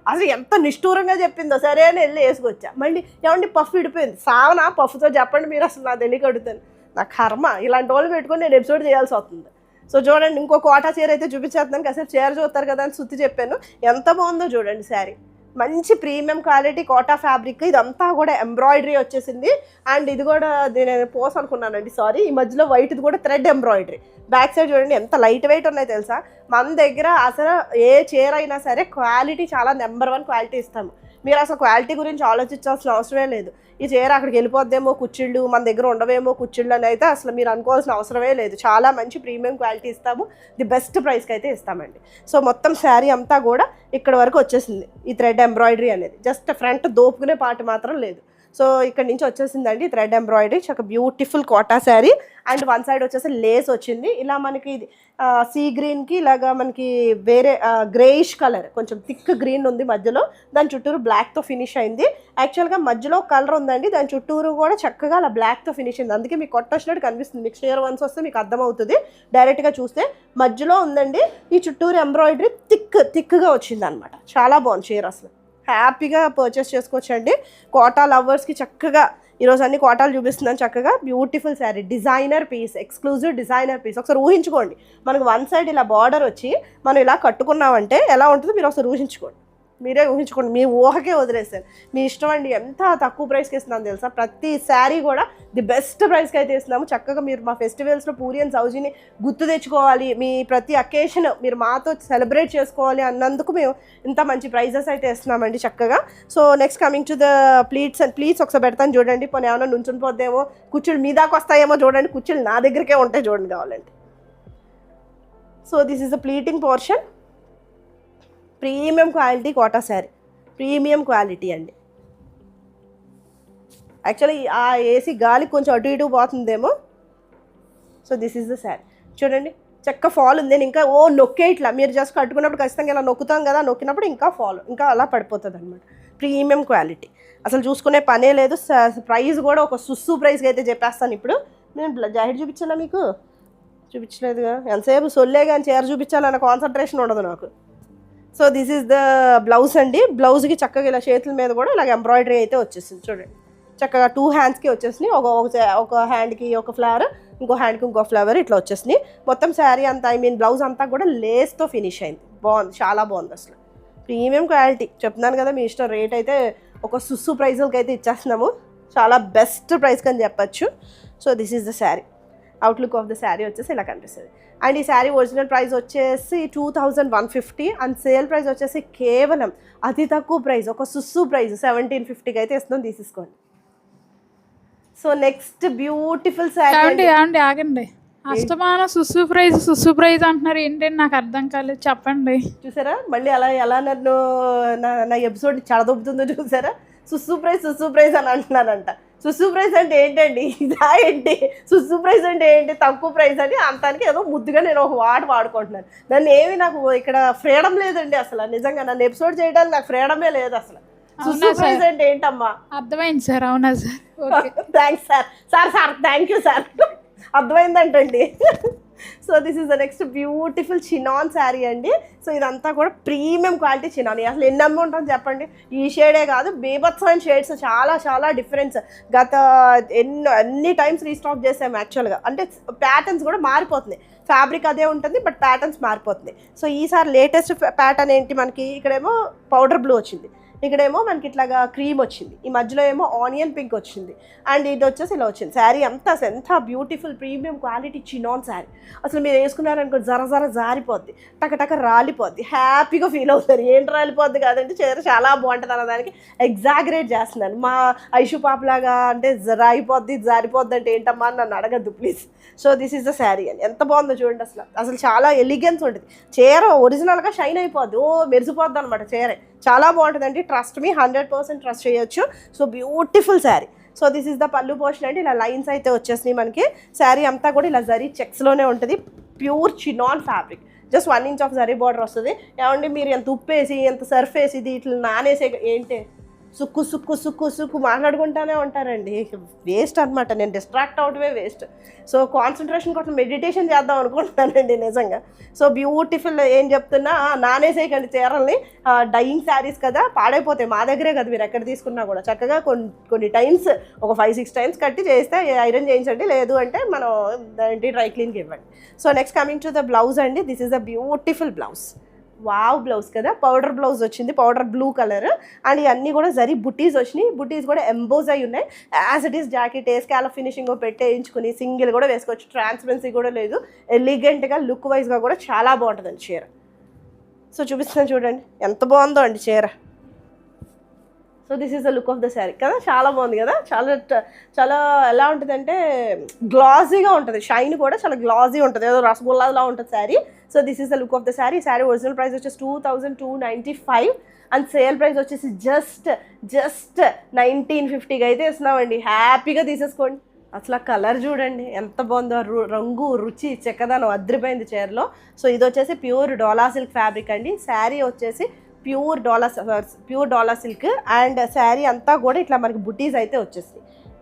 అసలు ఎంత నిష్ఠూరంగా చెప్పిందో. సరే అని వెళ్ళి వేసుకొచ్చా. మళ్ళీ ఏమండి పఫ్ ఇడిపోయింది, సావనా పఫ్తో చెప్పండి మీరు, అసలు నాకు తెలియక అడుగుతాను. నా కర్మ, ఇలాంటి వాళ్ళు పెట్టుకొని నేను ఎపిసోడ్ చేయాల్సి వస్తుంది. సో చూడండి, ఇంకో కోటా చీర అయితే చూపించేస్తాను. కాసేపు చీర చూస్తారు కదా అని సుత్తి చెప్పాను. ఎంత బాగుందో చూడండి శారీ. మంచి ప్రీమియం క్వాలిటీ కోటా ఫ్యాబ్రిక్. ఇదంతా కూడా ఎంబ్రాయిడరీ వచ్చేసింది. అండ్ ఇది కూడా నేను పోస్ అనుకున్నానండి, సారీ. ఈ మధ్యలో వైట్ది కూడా థ్రెడ్ ఎంబ్రాయిడరీ. బ్యాక్ సైడ్ చూడండి ఎంత లైట్ వెయిట్ ఉన్నాయి తెలుసా. మన దగ్గర అసలు ఏ చీర అయినా సరే క్వాలిటీ చాలా నెంబర్ 1 క్వాలిటీ ఇస్తాము. మీరు అసలు క్వాలిటీ గురించి ఆలోచించాల్సిన అవసరమే లేదు. ఈ చీర అక్కడికి వెళ్ళిపోద్దేమో కుచ్చిళ్ళు, మన దగ్గర ఉండవేమో కుచ్చిళ్ళు అని అయితే అసలు మీరు అనుకోవాల్సిన అవసరమే లేదు. చాలా మంచి ప్రీమియం క్వాలిటీ ఇస్తాము, ది బెస్ట్ ప్రైస్కి అయితే ఇస్తామండి. సో మొత్తం శారీ అంతా కూడా ఇక్కడ వరకు వచ్చేసింది ఈ థ్రెడ్ ఎంబ్రాయిడరీ అనేది. జస్ట్ ఫ్రంట్ దోపుకునే పార్ట్ మాత్రం లేదు. సో ఇక్కడ నుంచి వచ్చేసిందండి థ్రెడ్ ఎంబ్రాయిడరీ, చాలా beautiful Kota sari. And one side వచ్చేసి లేస్ వచ్చింది. ఇలా మనకి సీ గ్రీన్కి ఇలాగా మనకి వేరే గ్రేయిష్ కలర్, కొంచెం థిక్ గ్రీన్ ఉంది మధ్యలో, దాని చుట్టూరు బ్లాక్తో ఫినిష్ అయింది. యాక్చువల్గా మధ్యలో కలర్ ఉందండి, దాని చుట్టూరు కూడా చక్కగా అలా బ్లాక్తో ఫినిష్ అయింది. అందుకే మీకు కొట్టొచ్చినట్టు కనిపిస్తుంది. మీకు షేర్ వన్స్ వస్తే మీకు అర్థమవుతుంది డైరెక్ట్గా చూస్తే. మధ్యలో ఉందండి, ఈ చుట్టూరు ఎంబ్రాయిడరీ థిక్గా వచ్చింది అనమాట. చాలా బాగుంది చీర, అసలు హ్యాపీగా పర్చేస్ చేసుకోవచ్చండి. కోటా లవర్స్కి చక్కగా ఈరోజు అన్ని కోటాలు చూపిస్తున్నాను. చక్కగా beautiful sari, designer piece, exclusive designer piece. ఒకసారి ఊహించుకోండి, మనకు వన్ సైడ్ ఇలా బార్డర్ వచ్చి మనం ఇలా కట్టుకున్నామంటే ఎలా ఉంటుందో మీరు ఒకసారి ఊహించుకోండి. మీరే ఊహించుకోండి, మీ ఊహకే వదిలేస్తాను. మీ ఇష్టం అండి. ఎంత తక్కువ ప్రైస్కి ఇస్తున్నాను తెలుసా? ప్రతి శారీ కూడా ది బెస్ట్ ప్రైస్కి అయితే ఇస్తున్నాము. చక్కగా మీరు మా ఫెస్టివల్స్లో పూరి అండ్ సౌజీని గుర్తు తెచ్చుకోవాలి, మీ ప్రతి అకేషన్ మీరు మాతో సెలబ్రేట్ చేసుకోవాలి అన్నందుకు మేము ఇంత మంచి ప్రైజెస్ అయితే ఇస్తున్నామండి చక్కగా. So next coming to the pleats and pleats ఒకసారి పెడతాను చూడండి. పోనీ ఏమైనా నుంచుని పోద్దేమో, కుర్చీలు మీ దాకా వస్తాయేమో చూడండి. కుర్చీలు నా దగ్గరికే ఉంటాయి చూడండి కావాలంటే. So this is the pleating portion. Premium quality Kota sari, premium quality అండి. యాక్చువల్లీ ఆ ఏసీ గాలి కొంచెం అటు ఇటు పోతుందేమో. So this is the sari చూడండి, చక్క ఫాల్ ఉంది. నేను ఇంకా నొక్కే ఇట్లా మీరు జస్ట్ కట్టుకున్నప్పుడు ఖచ్చితంగా ఇలా నొక్కుతాం కదా, నొక్కినప్పుడు ఇంకా ఫాల్ ఇంకా అలా పడిపోతుంది అనమాట. ప్రీమియం క్వాలిటీ, అసలు చూసుకునే పనే లేదు. ప్రైస్ కూడా ఒక సుస్సు ప్రైస్కి అయితే చెప్పేస్తాను. ఇప్పుడు నేను జాకెట్ చూపించాలా మీకు? చూపించలేదుగా, ఎంతసేపు సొల్లే కానీ చీర చూపించాలన్న కాన్సన్ట్రేషన్ ఉండదు నాకు. So this is the blouse అండి. బ్లౌజ్కి చక్కగా ఇలా చేతుల మీద కూడా ఇలాగ ఎంబ్రాయిడరీ అయితే వచ్చేసింది చూడండి. చక్కగా 2 హ్యాండ్స్కి వచ్చేసినాయి. ఒక హ్యాండ్కి ఒక ఫ్లవర్, ఇంకో హ్యాండ్కి ఇంకో ఫ్లవర్ ఇట్లా వచ్చేసినాయి. మొత్తం శారీ అంతా బ్లౌజ్ అంతా కూడా లేస్తో ఫినిష్ అయింది. బాగుంది, చాలా బాగుంది అసలు. ప్రీమియం క్వాలిటీ చెప్తున్నాను కదా, మీ ఇష్టం. రేట్ అయితే ఒక సుస్సు ప్రైజులకి అయితే ఇచ్చేస్తున్నాము. చాలా బెస్ట్ ప్రైస్కి అని చెప్పచ్చు. So this is the sari. Outlook of the sari వచ్చేసి ఇలా కనిపిస్తుంది. అండ్ ఈ శారీ ఒరిజినల్ ప్రైస్ వచ్చేసి 2150 అండ్ సేల్ ప్రైస్ వచ్చేసి కేవలం అతి తక్కువ ప్రైస్, ఒక సుస్సు ప్రైస్ 1750కి అయితే ఇస్తున్నాం, తీసుకోండి. So next beautiful sari. ఆగండి, అస్తమానం సుస్సు ప్రైజ్ అంటున్నారు ఏంటంటే నాకు అర్థం కాలేదు, చెప్పండి. చూసారా మళ్ళీ ఎలా నన్ను నా ఎపిసోడ్ చడదొబ్బుతుందో చూసారా? సుస్సు ప్రైజ్ అని అంటున్నానంట. సుస్సు ప్రైస్ అంటే ఏంటండి? ఇదా ఏంటి? సుస్సు ప్రైస్ అంటే ఏంటి? తక్కువ ప్రైస్ అని అంతానికి ఏదో ముద్దుగా నేను ఒక వాడుకుంటున్నాను. నన్ను ఏమి నాకు ఇక్కడ ఫ్రీడమ్ లేదండి అసలు. నిజంగా నన్ను ఎపిసోడ్ చేయడానికి నాకు ఫ్రీడమే లేదు అసలు. సుస్సు ప్రైస్ అంటే ఏంటమ్మా? అర్థమైంది సార్. అవునా sir? Thanks sir. Thank you sir. అర్థమైందంటండి. So this is the next beautiful chinon sari అండి. సో ఇదంతా కూడా ప్రీమియం క్వాలిటీ చినాన్. అసలు ఎన్ని అమౌంట్ అని చెప్పండి. ఈ షేడే కాదు, బీభత్సమైన షేడ్స్ చాలా డిఫరెన్స్. అన్ని టైమ్స్ రీస్టాక్ చేసాము యాక్చువల్గా. అంటే ప్యాటర్న్స్ కూడా మారిపోతున్నాయి. ఫ్యాబ్రిక్ అదే ఉంటుంది, బట్ ప్యాటర్న్స్ మారిపోతున్నాయి. సో ఈసారి లేటెస్ట్ ప్యాటర్న్ ఏంటి మనకి? ఇక్కడేమో పౌడర్ బ్లూ వచ్చింది, ఇక్కడేమో మనకి ఇట్లాగా క్రీమ్ వచ్చింది, ఈ మధ్యలో ఏమో ఆనియన్ పింక్ వచ్చింది, అండ్ ఇది వచ్చేసి ఇలా వచ్చింది. శారీ అంతా ఎంత beautiful premium quality chinon sari. అసలు మీరు వేసుకున్నారనుకో జర జారిపోద్ది, టక రాలిపోద్ది, హ్యాపీగా ఫీల్ అవుతారు. ఏంటి రాలిపోద్ది కాదంటే చీర చాలా బాగుంటుంది అన్నదానికి ఎగ్జాగరేట్ చేస్తున్నాను. మా ఐషు పాపలాగా అంటే జారిపోద్ది అంటే ఏంటమ్మా అని నన్ను అడగద్దు please. So this is the sari అని ఎంత బాగుందో చూడండి. అసలు చాలా ఎలిగెన్స్ ఉంటుంది. చీర ఒరిజినల్గా షైన్ అయిపోద్ది, మెరిసిపోద్ది అనమాట చీర. చాలా బాగుంటుందండి, ట్రస్ట్ మీ, 100% ట్రస్ట్ చేయొచ్చు. So beautiful sari. So this is the పల్లు పోర్షన్ అండి. ఇలా లైన్స్ అయితే వచ్చేసినాయి మనకి. శారీ అంతా కూడా ఇలా జరీ చెక్స్లోనే ఉంటుంది. Pure chinon fabric, just 1 inch of zari border వస్తుంది. ఏమండి మీరు ఎంత ఉప్పు వేసి ఎంత సర్ఫ్ వేసి ఇది ఇట్లా నానేసే ఏంటి సుక్కు మాట్లాడుకుంటానే ఉంటారండి. వేస్ట్ అనమాట. నేను డిస్ట్రాక్ట్ అవడమే వేస్ట్. సో కాన్సన్ట్రేషన్ కోసం మెడిటేషన్ చేద్దాం అనుకుంటున్నానండి నిజంగా. సో బ్యూటిఫుల్ ఏం చెప్తున్నా, నానేసేయకండి చీరల్ని. డైయింగ్ శారీస్ కదా, పాడైపోతాయి. మా దగ్గరే కదా మీరు ఎక్కడ తీసుకున్నా కూడా చక్కగా కొన్ని టైమ్స్ ఒక 5-6 టైమ్స్ కట్టి చేస్తే ఐరన్ చేయించండి, లేదు అంటే మనం ఏంటి డ్రై క్లీన్కి ఇవ్వండి. So next coming to the blouse అండి. This is the beautiful blouse. Wow blouse కదా, పౌడర్ బ్లౌజ్ వచ్చింది, పౌడర్ బ్లూ కలర్. అండ్ ఇవన్నీ కూడా జరీ బుటీస్ వచ్చినాయి. బుటీస్ కూడా ఎంబోజ్ అయి ఉన్నాయి. As it is jacket scallop finishing పెట్టేయించుకుని సింగిల్ కూడా వేసుకోవచ్చు. ట్రాన్స్పరెన్సీ కూడా లేదు. ఎలిగెంట్గా లుక్ వైజ్గా కూడా చాలా బాగుంటుందండి చీర. సో చూపిస్తున్నాను చూడండి ఎంత బాగుందో అండి చీర. So this is the look of the sari కదా, చాలా బాగుంది కదా, చాలా ఎలా ఉంటుందంటే గ్లాజీగా ఉంటుంది, షైన్ కూడా చాలా గ్లాజీ ఉంటుంది, ఏదో రసగుల్లాలా ఉంటుంది sari. So this is the look of the sari. Sari original price వచ్చేసి 2295 అండ్ సేల్ ప్రైస్ వచ్చేసి జస్ట్ 1950కి అయితే ఇస్తున్నామండి. హ్యాపీగా తీసేసుకోండి. అసలు ఆ కలర్ చూడండి ఎంత బాగుందో, రంగు రుచి చెక్కదనం అద్రిపోయింది చీరలో. సో ఇది వచ్చేసి ప్యూర్ డోలా సిల్క్ ఫ్యాబ్రిక్ అండి. శారీ వచ్చేసి pure dola silk and sari అంతా కూడా ఇట్లా మనకి బుటీస్ అయితే వచ్చేసి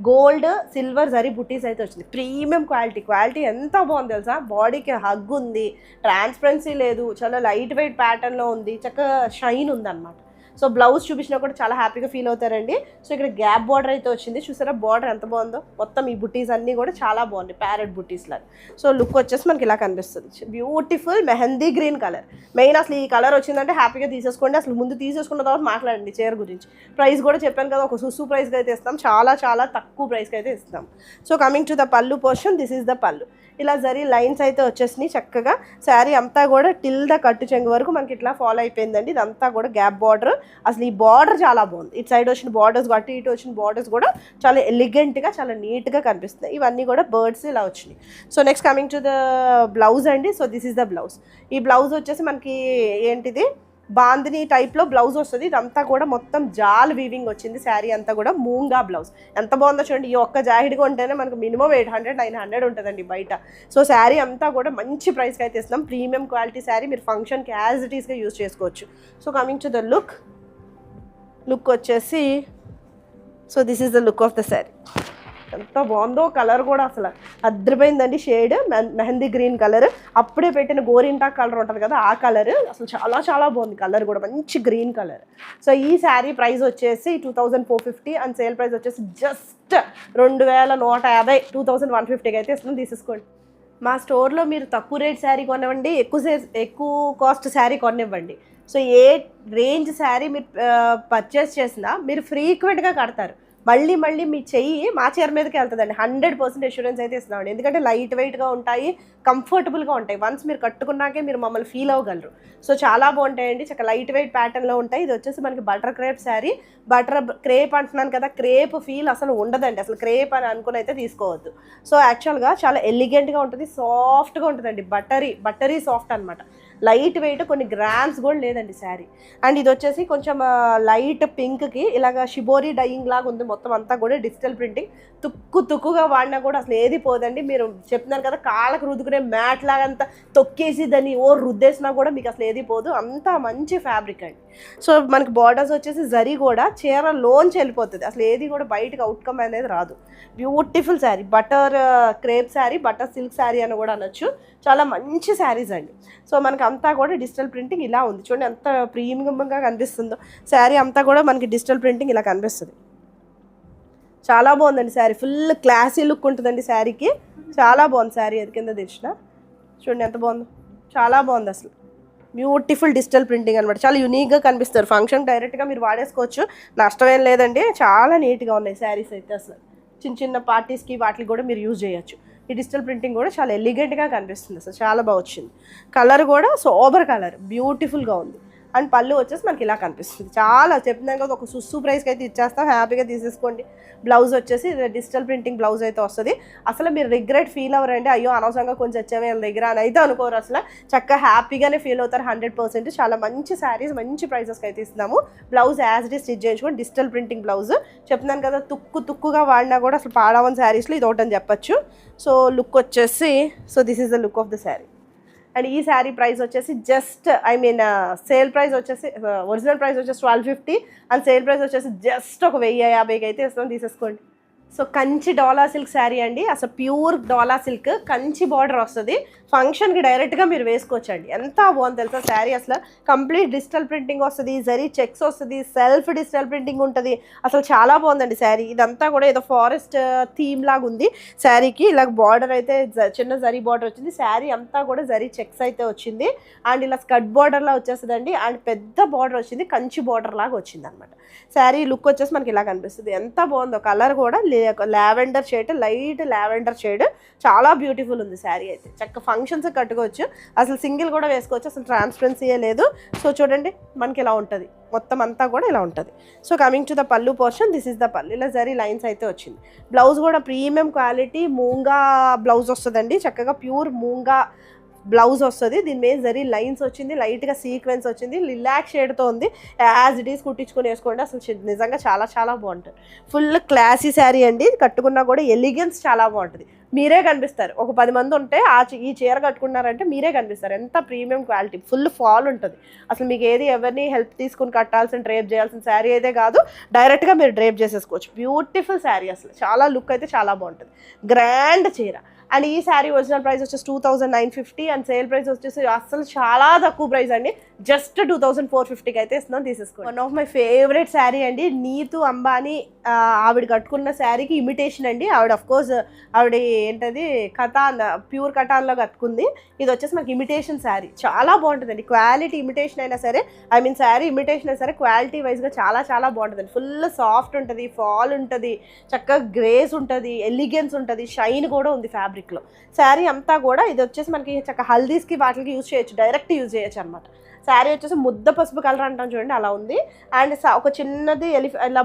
గోల్డ్ సిల్వర్ జరీ బుటీస్ అయితే వచ్చింది. ప్రీమియం క్వాలిటీ ఎంత బాగుంది తెలుసా, బాడీకి హగ్ ఉంది, ట్రాన్స్పరెన్సీ లేదు, చాలా లైట్ వెయిట్ ప్యాటర్న్లో ఉంది, చక్కగా షైన్ ఉంది అనమాట. సో బ్లౌజ్ చూపించినా కూడా చాలా హ్యాపీగా ఫీల్ అవుతారండి. సో ఇక్కడ గ్యాప్ బార్డర్ అయితే వచ్చింది, చూసారా బార్డర్ ఎంత బాగుందో, మొత్తం ఈ బుటీస్ అన్నీ కూడా చాలా బాగున్నాయి, ప్యారెట్ బుటీస్ లాగా. సో లుక్ వచ్చేసి మనకి ఇలా కనిపిస్తుంది, beautiful mehndi green colour. Main అసలు ఈ కలర్ వచ్చిందంటే హ్యాపీగా తీసేసుకోండి. అసలు ముందు తీసేసుకున్న తర్వాత మాట్లాడండి చీర గురించి. ప్రైస్ కూడా చెప్పాను కదా, ఒక సుసు ప్రైస్కి అయితే ఇస్తాం, చాలా తక్కువ ప్రైస్కి అయితే ఇస్తాం. So coming to the pallu portion, this is the pallu. ఇలా జరీ లైన్స్ అయితే వచ్చేసినాయి చక్కగా. శారీ అంతా కూడా టిల్ ద కట్టు చెంగు వరకు మనకి ఇట్లా ఫాలో అయిపోయిందండి. ఇదంతా కూడా గ్యాప్ బార్డర్. అసలు ఈ బార్డర్ చాలా బాగుంది, ఇటు సైడ్ వచ్చిన బార్డర్స్ అటు ఇటు వచ్చిన బార్డర్స్ కూడా చాలా ఎలిగెంట్గా చాలా నీట్గా కనిపిస్తుంది. ఇవన్నీ కూడా బర్డ్స్ ఇలా వచ్చినాయి. So next coming to the blouse అండి. So this is the blouse. ఈ బ్లౌజ్ వచ్చేసి మనకి ఏంటిది బాందిని టైప్లో బ్లౌజ్ వస్తుంది. ఇదంతా కూడా మొత్తం జాల్ వీవింగ్ వచ్చింది. శారీ అంతా కూడా మూంగా బ్లౌజ్ ఎంత బాగుందో చూడండి. ఈ ఒక్క జాకెట్ కొంటేనే మనకు మినిమం 800-900 ఉంటుందండి బయట. సో శారీ అంతా కూడా మంచి ప్రైస్కి అయితే ఇస్తున్నాం. ప్రీమియం క్వాలిటీ శారీ, మీరు ఫంక్షన్కి యాజ్ ఇట్ ఈస్గా యూజ్ చేసుకోవచ్చు. So coming to the look వచ్చేసి, so this is the look of the sari. ఎంత బాగుందో కలర్ కూడా అసలు అద్రిపోయిందండి. షేడ్ మెహందీ గ్రీన్ కలర్, అప్పుడే పెట్టిన గోరింటా కలర్ ఉంటుంది కదా ఆ కలర్, అసలు చాలా బాగుంది కలర్ కూడా, మంచి గ్రీన్ కలర్. సో ఈ శారీ ప్రైస్ వచ్చేసి 2450 అండ్ సేల్ ప్రైస్ వచ్చేసి జస్ట్ 2150, 2150కి అయితే ఇస్తున్నాం, తీసేసుకోండి. మా స్టోర్లో మీరు తక్కువ రేట్ శారీ కొనివ్వండి, ఎక్కువ కాస్ట్ శారీ కొనివ్వండి. సో ఏ రేంజ్ శారీ మీరు పర్చేస్ చేసినా మీరు ఫ్రీక్వెంట్గా కడతారు. మళ్ళీ మీ చెయ్యి మా చీర మీదకి వెళ్తుందండి. 100% అష్యూరెన్స్ అయితే ఇస్తున్నామండి. ఎందుకంటే లైట్ వెయిట్గా ఉంటాయి, కంఫర్టబుల్గా ఉంటాయి. వన్స్ మీరు కట్టుకున్నాకే మీరు మమ్మల్ని ఫీల్ అవ్వగలరు. సో చాలా బాగుంటాయండి, చక్కగా లైట్ వెయిట్ ప్యాటర్న్లో ఉంటాయి. ఇది వచ్చేసి మనకి butter crepe sari. Butter crepe అంటున్నాను కదా, క్రేప్ ఫీల్ అసలు ఉండదండి, అసలు క్రేప్ అని అనుకుని అయితే తీసుకోవద్దు. సో యాక్చువల్గా చాలా ఎలిగెంట్గా ఉంటుంది, సాఫ్ట్గా ఉంటుందండి, బటరీ సాఫ్ట్ అనమాట. లైట్ వెయిట్, కొన్ని గ్రామ్స్ కూడా లేదండి శారీ. అండ్ ఇది వచ్చేసి కొంచెం లైట్ పింక్కి ఇలాగ షిబోరీ డైయింగ్ లాగా ఉంది. మొత్తం అంతా కూడా డిజిటల్ ప్రింటింగ్, తుక్కుగా వాడినా కూడా అసలు ఏది పోదండి. మీరు చెప్తున్నారు కదా కాళ్ళకు రుద్దుకునే మ్యాట్ లాగా అంతా తొక్కేసి దాన్ని రుద్దేసినా కూడా మీకు అసలు ఏది పోదు, అంత మంచి ఫ్యాబ్రిక్ అండి. సో మనకి బార్డర్స్ వచ్చేసి జరీ కూడా చీర లోంచి వెళ్ళిపోతుంది, అసలు ఏది కూడా బయటకు అవుట్కమ్ అనేది రాదు. Beautiful sari, butter crepe sari, butter silk sari అని కూడా అనొచ్చు. చాలా మంచి శారీస్ అండి. సో మనకి అంతా కూడా డిజిటల్ ప్రింటింగ్ ఇలా ఉంది చూడండి, ఎంత ప్రీమియంగా కనిపిస్తుందో. శారీ అంతా కూడా మనకి డిజిటల్ ప్రింటింగ్ ఇలా కనిపిస్తుంది. చాలా బాగుందండి శారీ, ఫుల్ క్లాసీ లుక్ ఉంటుందండి శారీకి. చాలా బాగుంది శారీ, అది కింద తెచ్చిన చూడండి ఎంత బాగుందో, చాలా బాగుంది అసలు. బ్యూటిఫుల్ డిజిటల్ ప్రింటింగ్ అనమాట, చాలా యూనిక్గా కనిపిస్తారు. ఫంక్షన్ డైరెక్ట్గా మీరు వాడేసుకోవచ్చు, నష్టమేం లేదండి. చాలా నీట్గా ఉన్నాయి శారీస్ అయితే, అసలు చిన్న పార్టీస్కి వాటికి కూడా మీరు యూజ్ చేయొచ్చు. ఈ డిజిటల్ ప్రింటింగ్ కూడా చాలా ఎలిగెంట్గా కనిపిస్తుంది, అసలు చాలా బాగా వచ్చింది. కలర్ కూడా సోబర్ కలర్, బ్యూటిఫుల్గా ఉంది. అండ్ పళ్ళు వచ్చేసి మనకి ఇలా కనిపిస్తుంది. చాలా చెప్పినాక ఒక సుస్సు ప్రైస్కి అయితే ఇచ్చేస్తాం, హ్యాపీగా తీసేసుకోండి. బ్లౌజ్ వచ్చేసి డిజిటల్ ప్రింటింగ్ బ్లౌజ్ అయితే వస్తుంది. అసలు మీరు రిగ్రెట్ ఫీల్ అవ్వరండి, అయ్యో అనవసరంగా కొంచెం వచ్చామే వీళ్ళ దగ్గర అని అయితే అనుకోరు. అసలు చక్కగా హ్యాపీగానే ఫీల్ అవుతారు 100%. చాలా మంచి శారీస్ మంచి ప్రైసెస్కి అయితే ఇస్తున్నాము. Blouse as it is stitch చేయించుకోండి, డిజిటల్ ప్రింటింగ్ బ్లౌజ్. చెప్తున్నాను కదా తుక్కుగా వాడినా కూడా అసలు పాడవని శారీస్లో ఇది ఒకటి అని చెప్పచ్చు. సో లుక్ వచ్చేసి, so this is the look of the sari. And ఈ శారీ ప్రైస్ వచ్చేసి జస్ట్ సేల్ ప్రైస్ వచ్చేసి ఒరిజినల్ ప్రైస్ వచ్చేసి 1250 అండ్ సేల్ ప్రైస్ వచ్చేసి జస్ట్ ఒక 1050కి అయితే ఇస్తాం, తీసేసుకోండి. సో కంచి డోలా సిల్క్ శారీ అండి, అసలు ప్యూర్ డోలా సిల్క్, కంచి బార్డర్ వస్తుంది. ఫంక్షన్కి డైరెక్ట్గా మీరు వేసుకోవచ్చండి. ఎంత బాగుంది తెలుసా శారీ, అసలు కంప్లీట్ డిజిటల్ ప్రింటింగ్ వస్తుంది, జరీ చెక్స్ వస్తుంది, సెల్ఫ్ డిజిటల్ ప్రింటింగ్ ఉంటుంది. అసలు చాలా బాగుందండి శారీ. ఇదంతా కూడా ఏదో ఫారెస్ట్ థీమ్ లాగా ఉంది శారీకి. ఇలా బార్డర్ అయితే చిన్న జరీ బార్డర్ వచ్చింది, శారీ అంతా కూడా జరీ చెక్స్ అయితే వచ్చింది. అండ్ ఇలా స్కర్ట్ బార్డర్లా వచ్చేస్తుందండి. అండ్ పెద్ద బార్డర్ వచ్చింది, కంచి బార్డర్ లాగా వచ్చింది అనమాట. శారీ లుక్ వచ్చేసి మనకి ఇలా కనిపిస్తుంది, ఎంత బాగుందో. కలర్ కూడా lavender shade, light lavender shade, చాలా బ్యూటిఫుల్ ఉంది శారీ అయితే. చక్క ఫంక్షన్స్ కట్టుకోవచ్చు, అసలు సింగిల్ కూడా వేసుకోవచ్చు, అసలు ట్రాన్స్పరెన్సీయే లేదు. సో చూడండి మనకి ఇలా ఉంటుంది, మొత్తం అంతా కూడా ఇలా ఉంటుంది. సో కమింగ్ టు ద పల్లు పోర్షన్, దిస్ ఇస్ ద పల్లు. ఇలా జరీ లైన్స్ అయితే వచ్చింది. బ్లౌజ్ కూడా ప్రీమియం క్వాలిటీ మూంగా బ్లౌజ్ వస్తుందండి, చక్కగా ప్యూర్ మూంగా బ్లౌజ్ వస్తుంది. దీని మీద జరీ లైన్స్ వచ్చింది, లైట్గా సీక్వెన్స్ వచ్చింది, లిలాక్ షేడ్తో ఉంది. యాజ్ ఇట్ ఈస్ కుట్టించుకొని వేసుకోండి, అసలు నిజంగా చాలా చాలా బాగుంటుంది. ఫుల్ క్లాసీ శారీ అండి, కట్టుకున్నా కూడా ఎలిగెన్స్ చాలా బాగుంటుంది. మీరే కనిపిస్తారు, ఒక 10 మంది ఉంటే ఈ చీర కట్టుకున్నారంటే మీరే కనిపిస్తారు. ఎంత ప్రీమియం క్వాలిటీ, ఫుల్ ఫాల్ ఉంటుంది. అసలు మీకు ఏది ఎవరిని హెల్ప్ తీసుకుని కట్టాల్సిన, డ్రేప్ చేయాల్సిన శారీ అయితే కాదు, డైరెక్ట్గా మీరు డ్రేప్ చేసేసుకోవచ్చు. బ్యూటిఫుల్ శారీ, అసలు చాలా లుక్ అయితే చాలా బాగుంటుంది, గ్రాండ్ చీర. అండ్ ఈ శారీ ఒరిజినల్ ప్రైస్ వచ్చేసి 2950 అండ్ సేల్ ప్రైస్ వచ్చేసి అసలు చాలా తక్కువ ప్రైస్ అండి, జస్ట్ 2450కి అయితే ఇస్తున్నాం, తీసేసుకోండి. One of my favourite sari అండి, నీతు అంబానీ ఆవిడ కట్టుకున్న శారీకి ఇమిటేషన్ అండి. ఆవిడ అఫ్కోర్స్ ఆవిడ ఏంటది కథాన్, ప్యూర్ కథాన్లో కట్టుకుంది. ఇది వచ్చేసి మనకి ఇమిటేషన్ శారీ, చాలా బాగుంటుందండి. క్వాలిటీ ఇమిటేషన్ అయినా సరే, ఐ మీన్ శారీ ఇమిటేషన్ అయినా సరే, క్వాలిటీ వైజ్గా చాలా చాలా బాగుంటుందండి. ఫుల్ సాఫ్ట్ ఉంటుంది, ఫాల్ ఉంటుంది, చక్కగా గ్రేస్ ఉంటుంది, ఎలిగెన్స్ ఉంటుంది, షైన్ కూడా ఉంది ఫ్యాబ్రిక్లో. శారీ అంతా కూడా ఇది వచ్చేసి మనకి చక్కగా హల్దీస్కి వాటికి యూజ్ చేయొచ్చు, డైరెక్ట్ యూజ్ చేయొచ్చు అనమాట. శారీ వచ్చేసి ముద్ద పసుపు కలర్ అంటాం చూడండి, అలా ఉంది. అండ్ ఒక చిన్నది ఇలా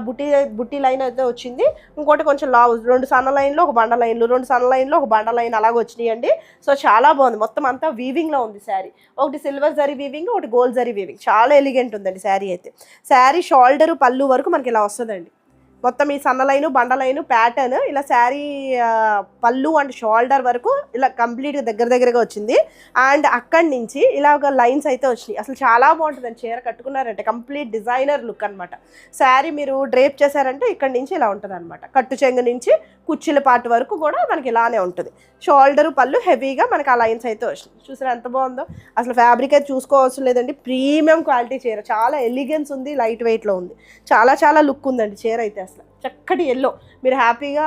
బుట్టి లైన్ అయితే వచ్చింది, ఇంకోటి కొంచెం లావు, 2 సన్న లైన్లో ఒక బండ లైన్లు, 2 సన్న లైన్లో ఒక బండ లైన్ అలాగ వచ్చినాయండి. సో చాలా బాగుంది, మొత్తం అంతా వీవింగ్లో ఉంది శారీ. ఒకటి సిల్వర్ జరీ వీవింగ్, ఒకటి గోల్డ్ జరీ వీవింగ్, చాలా ఎలిగెంట్ ఉందండి శారీ అయితే. శారీ షోల్డర్ పళ్ళు వరకు మనకి ఇలా వస్తుందండి, మొత్తం ఈ సన్న లైను బండ లైను ప్యాటర్న్ ఇలా శారీ పళ్ళు అండ్ షోల్డర్ వరకు ఇలా కంప్లీట్గా దగ్గరగా వచ్చింది. అండ్ అక్కడి నుంచి ఇలా ఒక లైన్స్ అయితే వచ్చినాయి. అసలు చాలా బాగుంటుందండి చీర కట్టుకున్నారంటే, కంప్లీట్ డిజైనర్ లుక్ అనమాట. శారీ మీరు డ్రేప్ చేశారంటే ఇక్కడి నుంచి ఇలా ఉంటుంది అనమాట, కట్టు చెంగు నుంచి కుర్చీల పార్ట్ వరకు కూడా మనకి ఇలానే ఉంటుంది. షోల్డరు పళ్ళు హెవీగా మనకి ఆ లైన్స్ అయితే వచ్చినాయి. చూసారా ఎంత బాగుందో, అసలు ఫ్యాబ్రిక్ అయితే చూసుకోవాల్సిన లేదండి, ప్రీమియం క్వాలిటీ చీర, చాలా ఎలిగెన్స్ ఉంది, లైట్ వెయిట్లో ఉంది, చాలా చాలా లుక్ ఉందండి చీర అయితే. అసలు చక్కటి ఎల్లో, మీరు హ్యాపీగా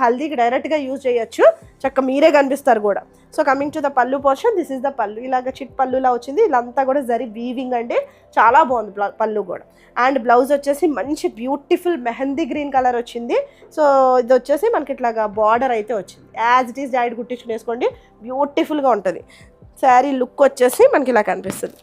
హల్దీకి డైరెక్ట్గా యూజ్ చేయొచ్చు, చక్క మీరే కనిపిస్తారు కూడా. సో కమింగ్ టు ద పల్లు పోర్షన్, దిస్ ఇస్ ద పల్లు. ఇలాగ చిట్ పల్లులా వచ్చింది, ఇలాంతా కూడా జరీ వీవింగ్ అండి, చాలా బాగుంది పల్లు కూడా. అండ్ బ్లౌజ్ వచ్చేసి మంచి బ్యూటిఫుల్ మెహందీ గ్రీన్ కలర్ వచ్చింది. సో ఇది వచ్చేసి మనకి ఇట్లాగా బార్డర్ అయితే వచ్చింది, యాజ్ ఇట్ ఈస్ జాయిడ్ కుట్టించుకుని వేసుకోండి, బ్యూటిఫుల్గా ఉంటుంది. శారీ లుక్ వచ్చేసి మనకి ఇలా కనిపిస్తుంది.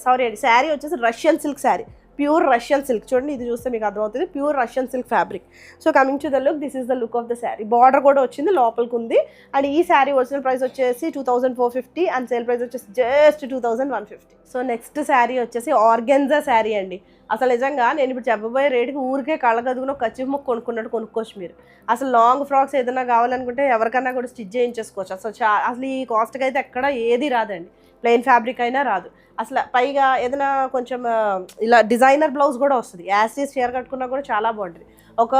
సారీ అండి, శారీ వచ్చేసి Russian silk sari, pure Russian silk. చూడండి ఇది చూస్తే మీకు అర్థమవుతుంది, pure Russian silk fabric. So coming to the look, this is the look of the sari. Border కూడా వచ్చింది, లోపలికి ఉంది. అండ్ ఈ శారీ ఒరిజినల్ ప్రైస్ వచ్చేసి 2450 అండ్ సేల్ ప్రైస్ వచ్చేసి జస్ట్ 2150. సో నెక్స్ట్ శారీ వచ్చేసి ఆర్గెన్జా శారీ అండి. అసలు నిజంగా నేను ఇప్పుడు చెప్పబోయే రేటుకి ఊరికే కళ్ళగదుగున కచ్చి ముక్క కొనుక్కున్నట్టు కొనుక్కోవచ్చు మీరు. అసలు లాంగ్ ఫ్రాక్స్ ఏదైనా కావాలనుకుంటే ఎవరికన్నా కూడా స్టిచ్ చేయించేసుకోవచ్చు. అసలు ఈ కాస్ట్కి అయితే ఎక్కడ ఏది రాదండి, ప్లెయిన్ ఫ్యాబ్రిక్ అయినా రాదు. అసలు పైగా ఏదైనా కొంచెం ఇలా డిజైనర్ బ్లౌజ్ కూడా వస్తుంది, యాసిస్ చీర కట్టుకున్నా కూడా చాలా బాగుంటుంది. ఒక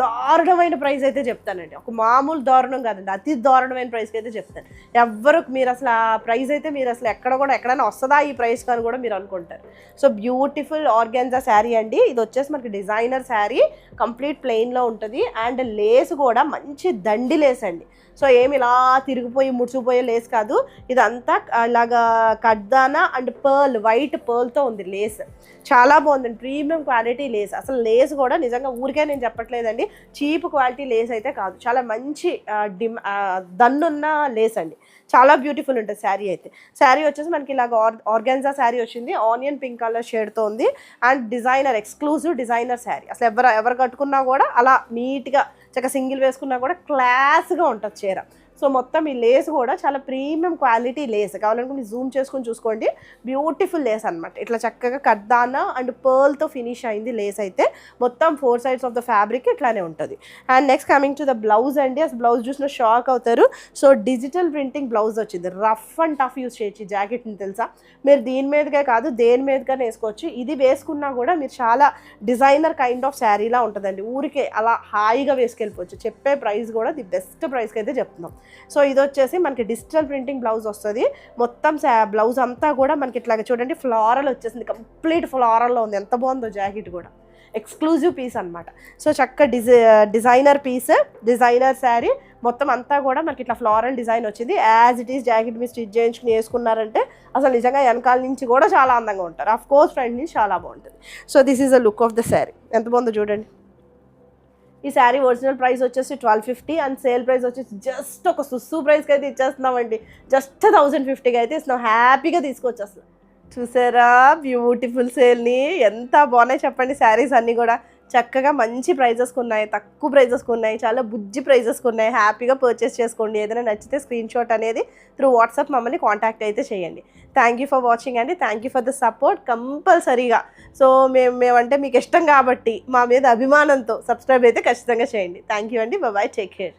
దారుణమైన ప్రైస్ అయితే చెప్తానండి, ఒక మామూలు దారుణం కాదండి, అతి దారుణమైన ప్రైస్కి అయితే చెప్తాను. ఎవ్వరు మీరు అసలు ఆ ప్రైస్ అయితే మీరు అసలు ఎక్కడైనా వస్తుందా ఈ ప్రైస్ కానీ కూడా మీరు అనుకుంటారు. సో బ్యూటిఫుల్ ఆర్గాన్జా శారీ అండి. ఇది వచ్చేసి మనకి డిజైనర్ శారీ, కంప్లీట్ ప్లెయిన్లో ఉంటుంది. అండ్ లేస్ కూడా మంచి దండి లేస్ అండి. సో ఏమి ఇలా తిరిగిపోయి ముడుచుకుపోయే లేస్ కాదు, ఇదంతా ఇలాగా కడ్దానా అండ్ పర్ల్, వైట్ పర్ల్తో ఉంది లేస్, చాలా బాగుందండి, ప్రీమియం క్వాలిటీ లేస్. అసలు లేస్ కూడా నిజంగా ఊరికే నేను చెప్పట్లేదండి, చీప్ క్వాలిటీ లేస్ అయితే కాదు, చాలా మంచి దన్నున్న లేస్ అండి, చాలా బ్యూటిఫుల్ ఉంటుంది శారీ అయితే. శారీ వచ్చేసి మనకి ఇలాగ ఆర్గాన్జా శారీ వచ్చింది, ఆనియన్ పింక్ కలర్ షేడ్తో ఉంది. And designer, exclusive designer sari. అసలు ఎవరు కట్టుకున్నా కూడా అలా నీట్గా చక్కగా సింగిల్ వేసుకున్నా కూడా క్లాస్గా ఉంటుంది చీర. సో మొత్తం ఈ లేస్ కూడా చాలా ప్రీమియం క్వాలిటీ లేస్, కావాలనుకుంటే జూమ్ చేసుకొని చూసుకోండి, బ్యూటిఫుల్ లేస్ అనమాట. ఇట్లా చక్కగా కడ్దానా అండ్ పర్ల్తో ఫినిష్ అయింది లేస్ అయితే. మొత్తం 4 సైడ్స్ ఆఫ్ ద ఫ్యాబ్రిక్ ఇట్లానే ఉంటుంది. And next coming to the blouse అండి. అసలు బ్లౌజ్ చూసిన షాక్ అవుతారు. సో డిజిటల్ ప్రింటింగ్ బ్లౌజ్ వచ్చింది, రఫ్ అండ్ టఫ్ యూస్ చేయొచ్చు ఈ జాకెట్ని, తెలుసా? మీరు దీని మీదకే కాదు దేని మీదకైనా వేసుకోవచ్చు. ఇది వేసుకున్నా కూడా మీరు చాలా డిజైనర్ కైండ్ ఆఫ్ శారీలా ఉంటుందండి, ఊరికే అలా హాయిగా వేసుకెళ్ళిపోవచ్చు. చెప్పే ప్రైస్ కూడా ది బెస్ట్ ప్రైస్కి అయితే చెప్తున్నాం. సో ఇది వచ్చేసి మనకి డిజిటల్ ప్రింటింగ్ బ్లౌజ్ వస్తుంది. మొత్తం బ్లౌజ్ అంతా కూడా మనకి ఇట్లాగా చూడండి ఫ్లోరల్ వచ్చేసింది, కంప్లీట్ ఫ్లోరల్లో ఉంది, ఎంత బాగుందో జాకెట్ కూడా, ఎక్స్క్లూజివ్ పీస్ అనమాట. సో చక్క డిజైనర్ పీస్, డిజైనర్ శారీ, మొత్తం అంతా కూడా మనకి ఇట్లా ఫ్లోరల్ డిజైన్ వచ్చింది. యాజ్ ఇట్ ఈస్ జాకెట్ మీరు స్టిచ్ చేయించుకుని వేసుకున్నారంటే అసలు నిజంగా వెనకాల నుంచి కూడా చాలా అందంగా ఉంటారు, ఆఫ్ కోర్స్ ఫ్రంట్ నుంచి చాలా బాగుంటుంది. So this is the look of the sari, ఎంత బాగుందో చూడండి. ఈ శారీ ఒరిజినల్ ప్రైస్ వచ్చేసి 1250 అండ్ సేల్ ప్రైస్ వచ్చేసి జస్ట్ ఒక సుస్సు ప్రైస్కి అయితే ఇచ్చేస్తున్నామండి. జస్ట్ 1050కి అయితే ఇస్తున్నాం. హ్యాపీగా తీసుకొచ్చేస్తున్నాం. చూసారా బ్యూటిఫుల్ సేల్ని, ఎంత బాగున్నాయి చెప్పండి. శారీస్ అన్నీ కూడా చక్కగా మంచి ప్రైజెస్కి ఉన్నాయి, తక్కువ ప్రైజెస్కి ఉన్నాయి, చాలా బుజ్జి ప్రైజెస్కి ఉన్నాయి. హ్యాపీగా పర్చేస్ చేసుకోండి. ఏదైనా నచ్చితే స్క్రీన్ షాట్ అనేది త్రూ వాట్సాప్ మమ్మల్ని కాంటాక్ట్ అయితే చేయండి. థ్యాంక్ యూ ఫర్ వాచింగ్ అండి. Thank you for the support. కంపల్సరీగా సో మేమంటే మీకు ఇష్టం కాబట్టి మా మీద అభిమానంతో సబ్స్క్రైబ్ అయితే ఖచ్చితంగా చేయండి. థ్యాంక్ యూ అండి. Bye, take care.